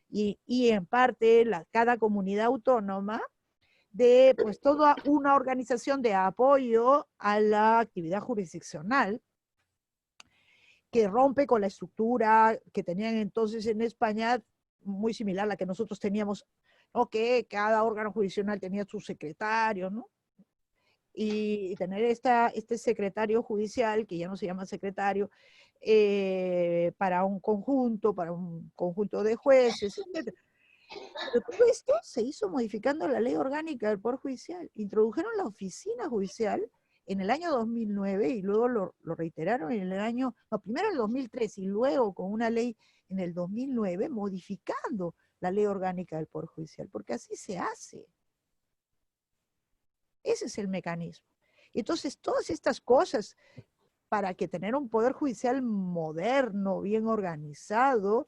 y en parte cada comunidad autónoma, de pues toda una organización de apoyo a la actividad jurisdiccional, que rompe con la estructura que tenían entonces en España, muy similar a la que nosotros teníamos, ¿no? Que cada órgano jurisdiccional tenía su secretario, ¿no? Y tener este secretario judicial, que ya no se llama secretario, para un conjunto de jueces, etc. Pero todo esto se hizo modificando la ley orgánica del Poder Judicial. Introdujeron la oficina judicial en el año 2009 y luego lo reiteraron en el año, no, primero en el 2003 y luego con una ley en el 2009 modificando la ley orgánica del Poder Judicial, porque así se hace. Ese es el mecanismo. Entonces, todas estas cosas, para que tener un Poder Judicial moderno, bien organizado,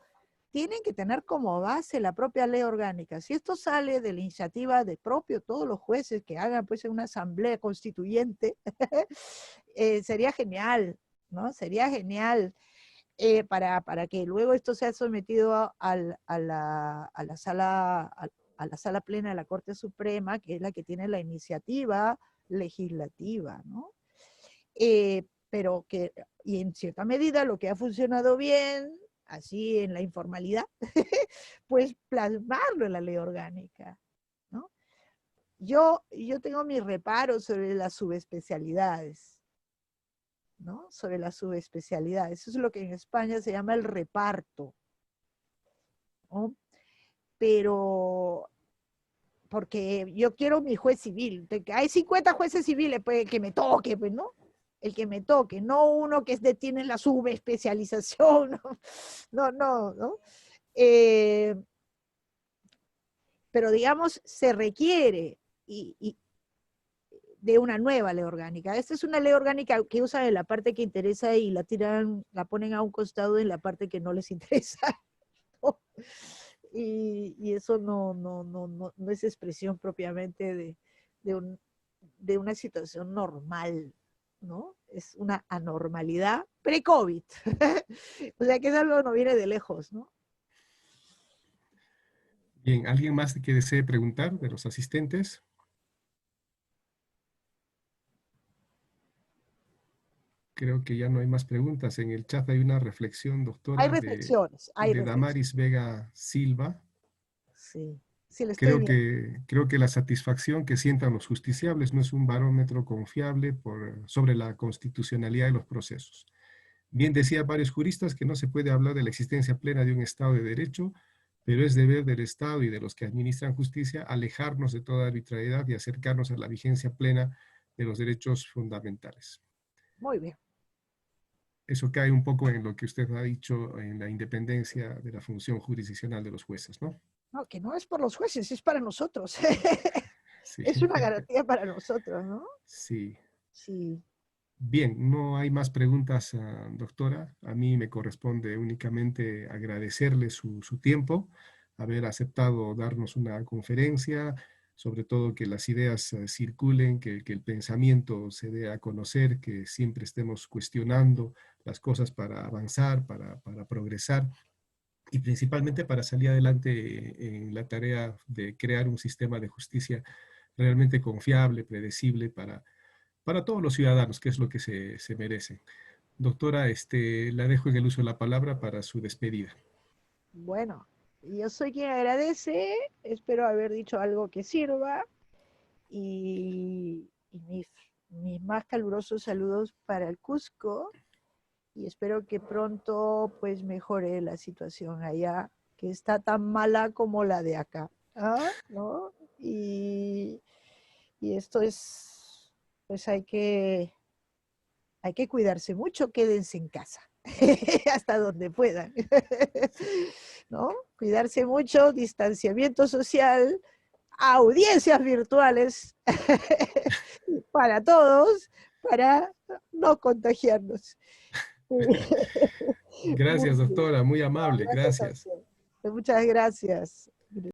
tienen que tener como base la propia ley orgánica. Si esto sale de la iniciativa de todos los jueces que hagan pues una asamblea constituyente, sería genial, ¿no? Sería genial para que luego esto sea sometido a la sala plena de la Corte Suprema, que es la que tiene la iniciativa legislativa, ¿no? Pero y en cierta medida lo que ha funcionado bien, así en la informalidad, pues plasmarlo en la ley orgánica, ¿no? Yo tengo mis reparos sobre las subespecialidades, ¿no? Sobre las subespecialidades. Eso es lo que en España se llama el reparto, ¿no? Pero porque yo quiero mi juez civil. Hay 50 jueces civiles, pues que me toque, pues, ¿no? El que me toque, no uno que tiene la subespecialización, ¿no? Pero digamos, se requiere de una nueva ley orgánica. Esta es una ley orgánica que usan en la parte que interesa y la ponen a un costado en la parte que no les interesa, ¿no? Y eso no es expresión propiamente de una situación normal, ¿no? Es una anormalidad pre-COVID. O sea que es algo que no viene de lejos, ¿no? Bien, ¿alguien más que desee preguntar de los asistentes? Creo que ya no hay más preguntas. En el chat hay una reflexión, Hay doctora, reflexiones, hay de reflexiones. Damaris Vega Silva. Sí, sí, le estoy viendo. Creo que la satisfacción que sientan los justiciables no es un barómetro confiable sobre la constitucionalidad de los procesos. Bien decía varios juristas que no se puede hablar de la existencia plena de un Estado de Derecho, pero es deber del Estado y de los que administran justicia alejarnos de toda arbitrariedad y acercarnos a la vigencia plena de los derechos fundamentales. Muy bien. Eso cae un poco en lo que usted ha dicho en la independencia de la función jurisdiccional de los jueces, ¿no? No, que no es por los jueces, es para nosotros. Sí. Es una garantía para nosotros, ¿no? Sí. Sí. Bien, no hay más preguntas, doctora. A mí me corresponde únicamente agradecerle su tiempo, haber aceptado darnos una conferencia, sobre todo que las ideas circulen, que el pensamiento se dé a conocer, que siempre estemos cuestionando las cosas para avanzar, para progresar y principalmente para salir adelante en la tarea de crear un sistema de justicia realmente confiable, predecible para todos los ciudadanos, que es lo que se merecen. Doctora, la dejo en el uso de la palabra para su despedida. Bueno, yo soy quien agradece, espero haber dicho algo que sirva y mis más calurosos saludos para el Cusco y espero que pronto pues mejore la situación allá, que está tan mala como la de acá, ¿ah? ¿No? Y esto es, pues hay que cuidarse mucho, quédense en casa, hasta donde puedan, ¿no? Cuidarse mucho, distanciamiento social, audiencias virtuales para todos, para no contagiarnos. Gracias, Muy bien. doctora, muy No, amable, gracias a gracias. usted. Muchas gracias.